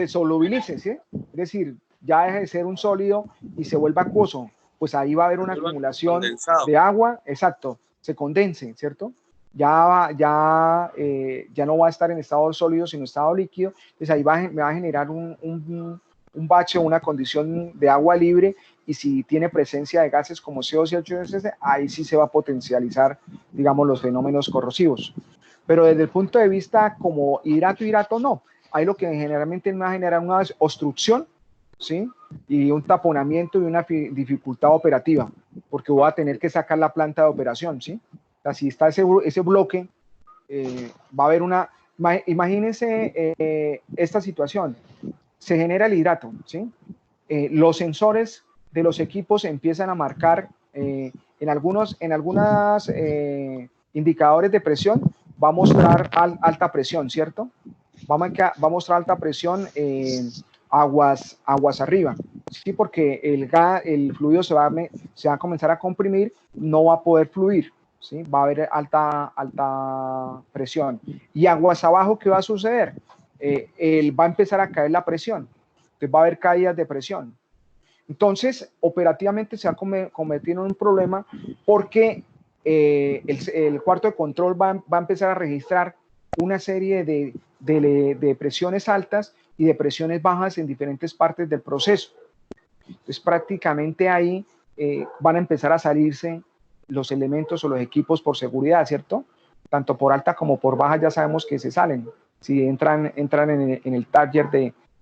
S1: solubilice, ¿sí? Es decir, ya deja de ser un sólido y se vuelva acuoso, pues ahí va a haber una acumulación de agua, exacto, se condense, ¿cierto? Ya no va a estar en estado sólido, sino en estado líquido, entonces ahí me va a generar un bache o una condición de agua libre, y si tiene presencia de gases como CO2 y H2S, ahí sí se va a potencializar, digamos, los fenómenos corrosivos. Pero desde el punto de vista como hidrato, no. Ahí lo que generalmente va a generar una obstrucción, ¿sí? Y un taponamiento y una dificultad operativa, porque voy a tener que sacar la planta de operación, ¿sí? O sea, si está ese bloque, va a haber una... Imagínense esta situación. Se genera el hidrato, ¿sí? Los sensores de los equipos empiezan a marcar en algunos indicadores de presión, va a mostrar alta presión, ¿cierto? Va a mostrar alta presión aguas arriba, ¿sí? Porque el fluido se va a comenzar a comprimir, no va a poder fluir, ¿sí? Va a haber alta presión. Y aguas abajo, ¿qué va a suceder? Va a empezar a caer la presión, entonces va a haber caídas de presión. Entonces, operativamente se va a convertir en un problema, porque el cuarto de control va a empezar a registrar una serie de presiones altas y de presiones bajas en diferentes partes del proceso. Entonces, prácticamente ahí van a empezar a salirse los elementos o los equipos por seguridad, ¿cierto? Tanto por alta como por baja ya sabemos que se salen, si entran en el taller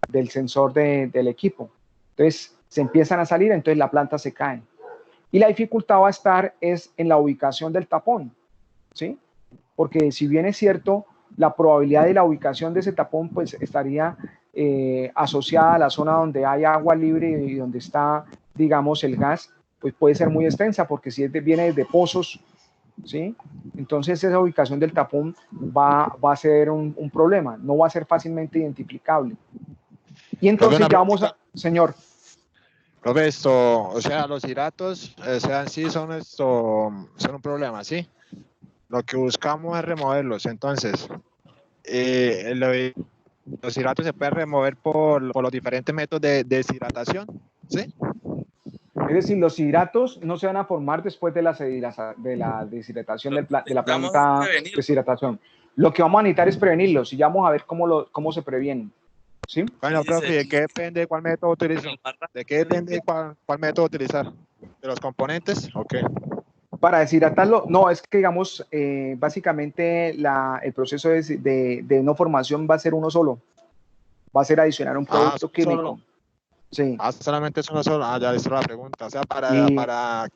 S1: del sensor del equipo. Entonces, se empiezan a salir, entonces la planta se cae. Y la dificultad va a estar en la ubicación del tapón, ¿sí? Porque si bien es cierto, la probabilidad de la ubicación de ese tapón pues estaría asociada a la zona donde hay agua libre y donde está, digamos, el gas, pues puede ser muy extensa, porque si viene de pozos, ¿sí? Entonces esa ubicación del tapón va a ser un problema, no va a ser fácilmente identificable. Y entonces ya vamos a, señor.
S4: Profe, o sea, los hidratos, o sea, en sí son un problema, ¿sí? Lo que buscamos es removerlos. Entonces, los hidratos se pueden remover por los diferentes métodos de deshidratación, ¿sí?
S1: Es decir, los hidratos no se van a formar después de la deshidratación de la planta de deshidratación. Lo que vamos a necesitar es prevenirlos y ya vamos a ver cómo se previenen. ¿Sí?
S4: Bueno, profe, ¿de qué depende cuál método utilizo? ¿De qué depende cuál método utilizar? ¿De los componentes? ¿O qué?
S1: Para deshidratarlo, no, es que digamos, básicamente el proceso de no formación va a ser uno solo. Va a ser adicionar un producto químico.
S4: Solo.
S1: Sí.
S4: Solamente es uno solo. Ya hizo la pregunta. O sea, para quitar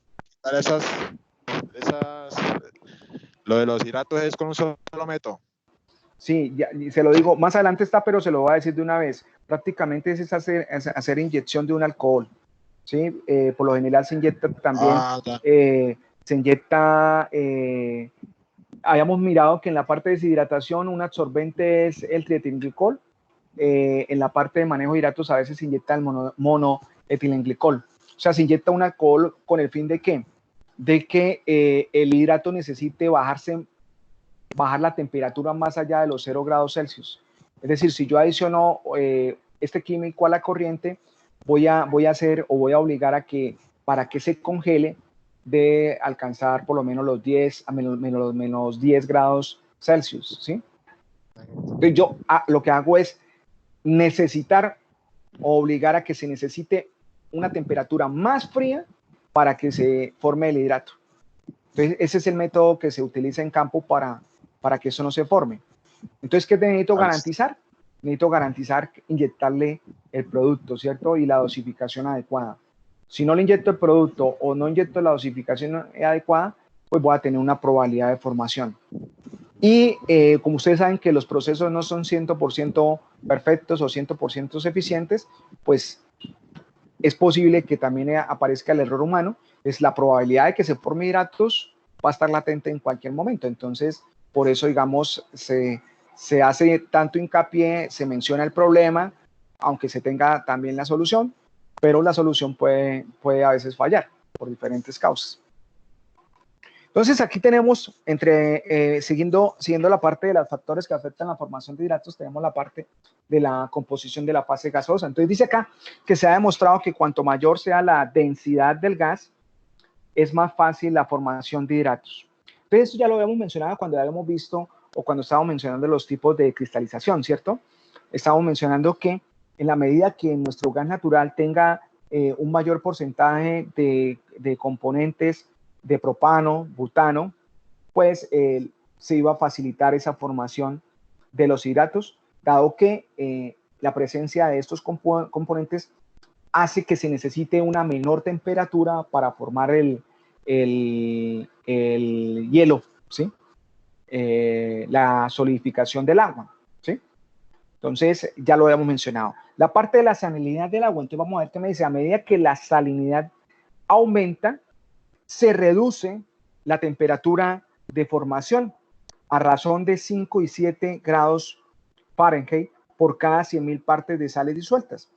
S4: lo de los hidratos es con un solo método.
S1: Sí, ya, se lo digo, más adelante está, pero se lo voy a decir de una vez. Prácticamente es hacer inyección de un alcohol, ¿sí? Por lo general se inyecta también, habíamos mirado que en la parte de deshidratación un absorbente es el trietilenglicol, en la parte de manejo de hidratos a veces se inyecta el monoetilenglicol. O sea, se inyecta un alcohol con el fin de ¿qué? De que el hidrato necesite bajar la temperatura más allá de los 0 grados Celsius. Es decir, si yo adiciono este químico a la corriente, voy a obligar a que para que se congele de alcanzar por lo menos los 10 a menos 10 grados Celsius, ¿sí? Entonces yo lo que hago es necesitar o obligar a que se necesite una temperatura más fría para que se forme el hidrato. Entonces ese es el método que se utiliza en campo para que eso no se forme. Entonces, ¿qué necesito garantizar? Necesito garantizar inyectarle el producto, ¿cierto? Y la dosificación adecuada. Si no le inyecto el producto o no inyecto la dosificación adecuada, pues voy a tener una probabilidad de formación. Y como ustedes saben que los procesos no son 100% perfectos o 100% eficientes, pues es posible que también aparezca el error humano. Es la probabilidad de que se formen hidratos va a estar latente en cualquier momento. Entonces, por eso, digamos, se hace tanto hincapié, se menciona el problema, aunque se tenga también la solución, pero la solución puede a veces fallar por diferentes causas. Entonces, aquí tenemos, siguiendo la parte de los factores que afectan la formación de hidratos, tenemos la parte de la composición de la fase gaseosa. Entonces, dice acá que se ha demostrado que cuanto mayor sea la densidad del gas, es más fácil la formación de hidratos. Entonces, eso ya lo habíamos mencionado cuando habíamos visto o cuando estábamos mencionando los tipos de cristalización, ¿cierto? Estábamos mencionando que en la medida que nuestro gas natural tenga un mayor porcentaje de componentes de propano, butano, pues se iba a facilitar esa formación de los hidratos, dado que la presencia de estos componentes hace que se necesite una menor temperatura para formar el hielo, ¿sí? La solidificación del agua, ¿sí? Entonces, ya lo habíamos mencionado. La parte de la salinidad del agua, entonces vamos a ver qué me dice. A medida que la salinidad aumenta, se reduce la temperatura de formación a razón de 5 y 7 grados Fahrenheit por cada 100.000 partes de sales disueltas.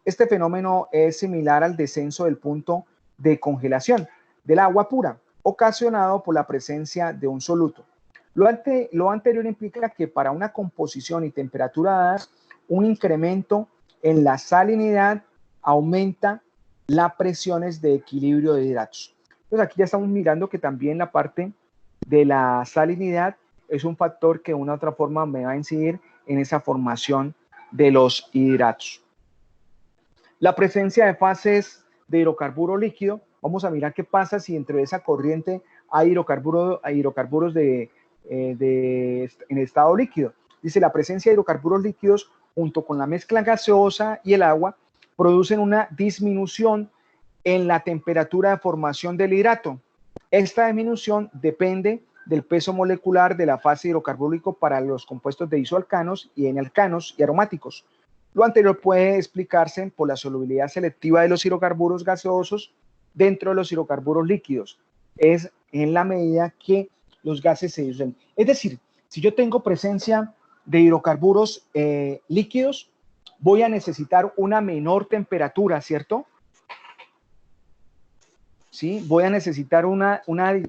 S1: Este fenómeno es similar al descenso del punto de congelación del agua pura, ocasionado por la presencia de un soluto. Lo anterior implica que para una composición y temperatura dadas, un incremento en la salinidad aumenta las presiones de equilibrio de hidratos. Entonces aquí ya estamos mirando que también la parte de la salinidad es un factor que de una u otra forma me va a incidir en esa formación de los hidratos. La presencia de fases de hidrocarburo líquido, vamos a mirar qué pasa si entre esa corriente hay hidrocarburos en estado líquido. Dice, la presencia de hidrocarburos líquidos junto con la mezcla gaseosa y el agua producen una disminución en la temperatura de formación del hidrato. Esta disminución depende del peso molecular de la fase hidrocarburílico para los compuestos de isoalcanos y N-alcanos y aromáticos. Lo anterior puede explicarse por la solubilidad selectiva de los hidrocarburos gaseosos dentro de los hidrocarburos líquidos. Es en la medida que los gases se disuelven. Es decir, si yo tengo presencia de hidrocarburos líquidos, voy a necesitar una menor temperatura, ¿cierto? ¿Sí? Voy a necesitar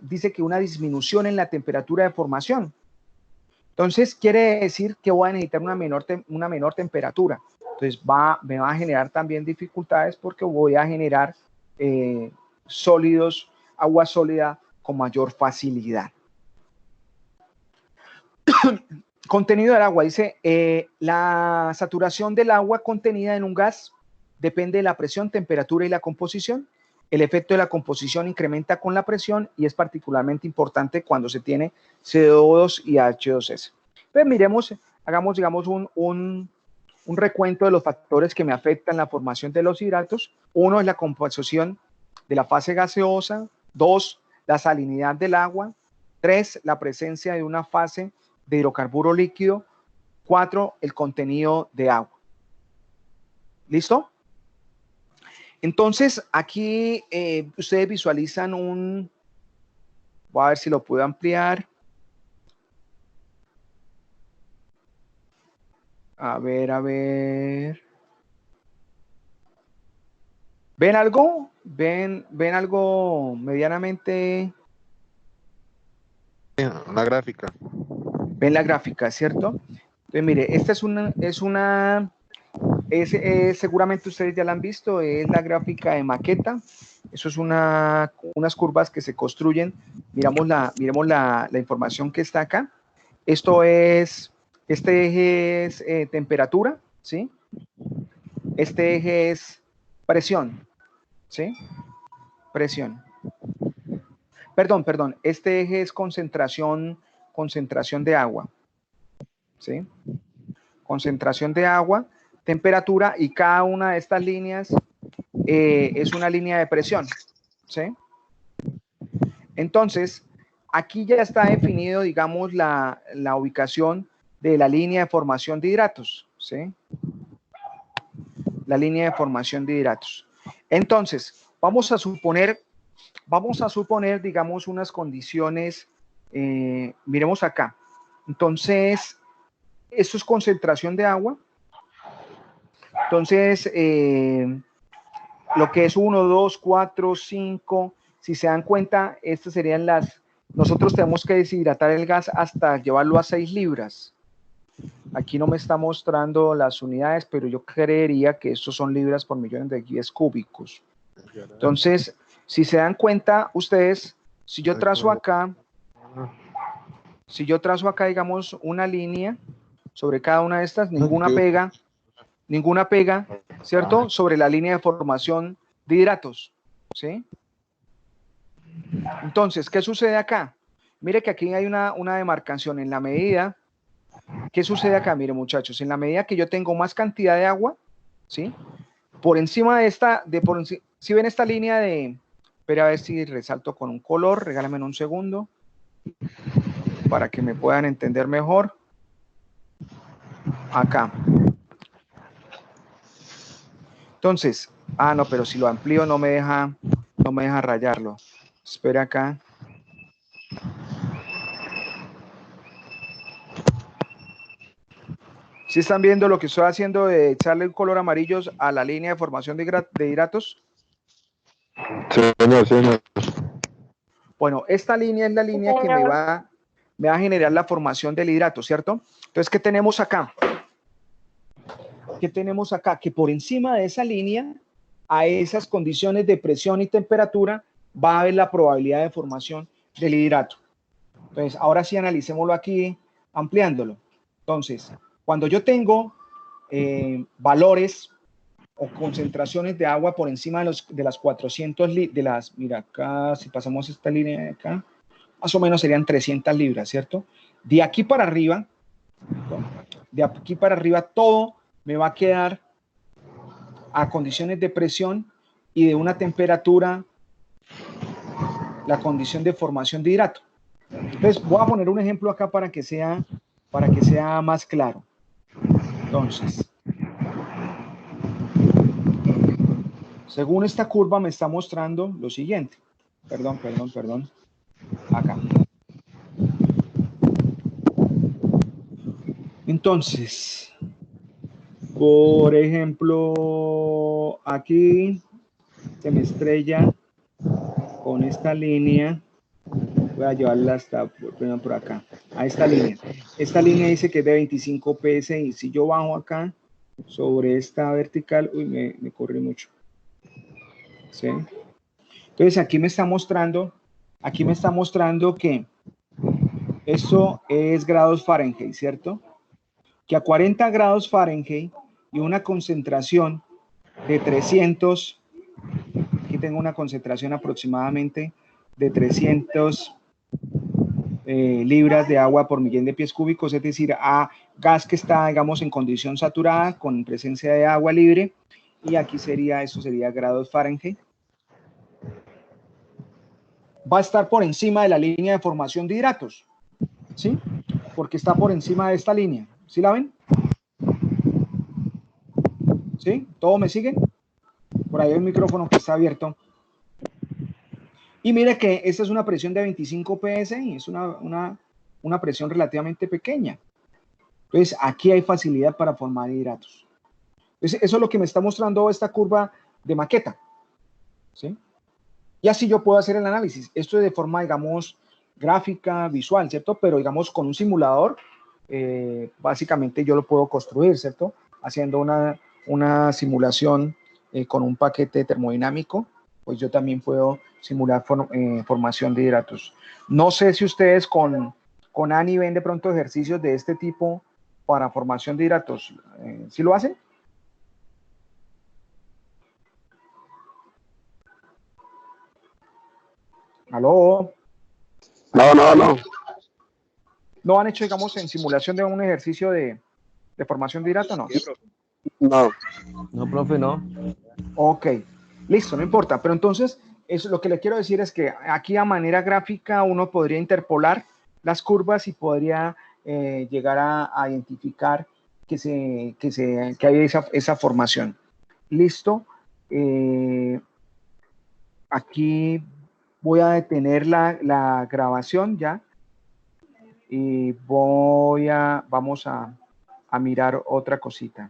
S1: dice que una disminución en la temperatura de formación. Entonces, quiere decir que voy a necesitar una menor temperatura. Entonces, me va a generar también dificultades porque voy a generar sólidos, agua sólida con mayor facilidad. Contenido del agua. Dice, la saturación del agua contenida en un gas depende de la presión, temperatura y la composición. El efecto de la composición incrementa con la presión y es particularmente importante cuando se tiene CO2 y H2S. Pues hagamos, digamos, un recuento de los factores que me afectan la formación de los hidratos. 1 es la composición de la fase gaseosa. 2, la salinidad del agua. 3, la presencia de una fase de hidrocarburo líquido. 4, el contenido de agua. ¿Listo? Entonces, aquí ustedes visualizan voy a ver si lo puedo ampliar. A ver. ¿Ven algo? ¿Ven algo medianamente?
S4: Una gráfica.
S1: Ven la gráfica, ¿cierto? Entonces, mire, esta seguramente ustedes ya la han visto, es la gráfica de maqueta. Eso es unas curvas que se construyen. Miremos la información que está acá. Este eje es temperatura, ¿sí? Este eje es presión, ¿sí? Presión. Perdón, este eje es concentración de agua, ¿sí? Concentración de agua, temperatura, y cada una de estas líneas es una línea de presión, ¿sí? Entonces, aquí ya está definido, digamos, la ubicación de la línea de formación de hidratos, ¿sí? La línea de formación de hidratos. Entonces, vamos a suponer, digamos, unas condiciones, miremos acá. Entonces, esto es concentración de agua. Entonces, lo que es 1, 2, 4, 5, si se dan cuenta, estas serían nosotros tenemos que deshidratar el gas hasta llevarlo a 6 libras. Aquí no me está mostrando las unidades, pero yo creería que estos son libras por millones de pies cúbicos. Entonces, si se dan cuenta ustedes, si yo trazo acá, digamos, una línea sobre cada una de estas, ninguna pega, ¿cierto? Sobre la línea de formación de hidratos, ¿sí? Entonces, ¿qué sucede acá? Mire que aquí hay una demarcación en la medida. ¿Qué sucede acá? Mire, muchachos, en la medida que yo tengo más cantidad de agua, ¿sí? Por encima de si ven esta línea espera a ver si resalto con un color, regálenme un segundo, para que me puedan entender mejor. Acá. Entonces, no, pero si lo amplío no me deja rayarlo. Espera acá. ¿Sí están viendo lo que estoy haciendo de echarle un color amarillo a la línea de formación de hidratos?
S4: Sí, señor.
S1: Bueno, esta línea es la línea que me va a generar la formación del hidrato, ¿cierto? Entonces, ¿qué tenemos acá? Que por encima de esa línea, a esas condiciones de presión y temperatura, va a haber la probabilidad de formación del hidrato. Entonces, ahora sí analicémoslo aquí, ampliándolo. Entonces, cuando yo tengo valores o concentraciones de agua por encima de las 400 mira acá, si pasamos esta línea de acá, más o menos serían 300 libras, ¿cierto? De aquí para arriba, todo me va a quedar a condiciones de presión y de una temperatura, la condición de formación de hidrato. Entonces, voy a poner un ejemplo acá para que sea más claro. Entonces, según esta curva me está mostrando lo siguiente. Perdón. Acá. Entonces, Por ejemplo, aquí se me estrella con esta línea. Voy a llevarla hasta primero por acá, a esta línea. Esta línea dice que es de 25 psi. Si yo bajo acá sobre esta vertical, uy, me corrí mucho. ¿Sí? Entonces aquí me está mostrando que esto es grados Fahrenheit, ¿cierto? Que a 40 grados Fahrenheit y una concentración de 300, aquí tengo una concentración aproximadamente de 300 libras de agua por millón de pies cúbicos, es decir, a gas que está, digamos, en condición saturada con presencia de agua libre, y aquí sería, eso sería grados Fahrenheit. Va a estar por encima de la línea de formación de hidratos, ¿sí? Porque está por encima de esta línea, ¿sí la ven? ¿Sí? ¿Todo me siguen? Por ahí hay un micrófono que está abierto. Y mire que esta es una presión de 25 psi, es una presión relativamente pequeña. Entonces, aquí hay facilidad para formar hidratos. Entonces, eso es lo que me está mostrando esta curva de maqueta, ¿sí? Y así yo puedo hacer el análisis. Esto es de forma, digamos, gráfica, visual, ¿cierto? Pero, digamos, con un simulador, básicamente yo lo puedo construir, ¿cierto? Haciendo una simulación con un paquete termodinámico, pues yo también puedo simular formación de hidratos. No sé si ustedes con ANI ven de pronto ejercicios de este tipo para formación de hidratos. ¿Sí lo hacen? ¿Aló?
S5: No.
S1: ¿No han hecho, digamos, en simulación de un ejercicio de formación de hidrato? No.
S5: No.
S6: No, profe, no.
S1: Ok, listo, no importa. Pero entonces, eso, lo que le quiero decir es que aquí a manera gráfica uno podría interpolar las curvas y podría llegar a identificar que hay esa formación. Listo. Aquí voy a detener la grabación ya y vamos a mirar otra cosita.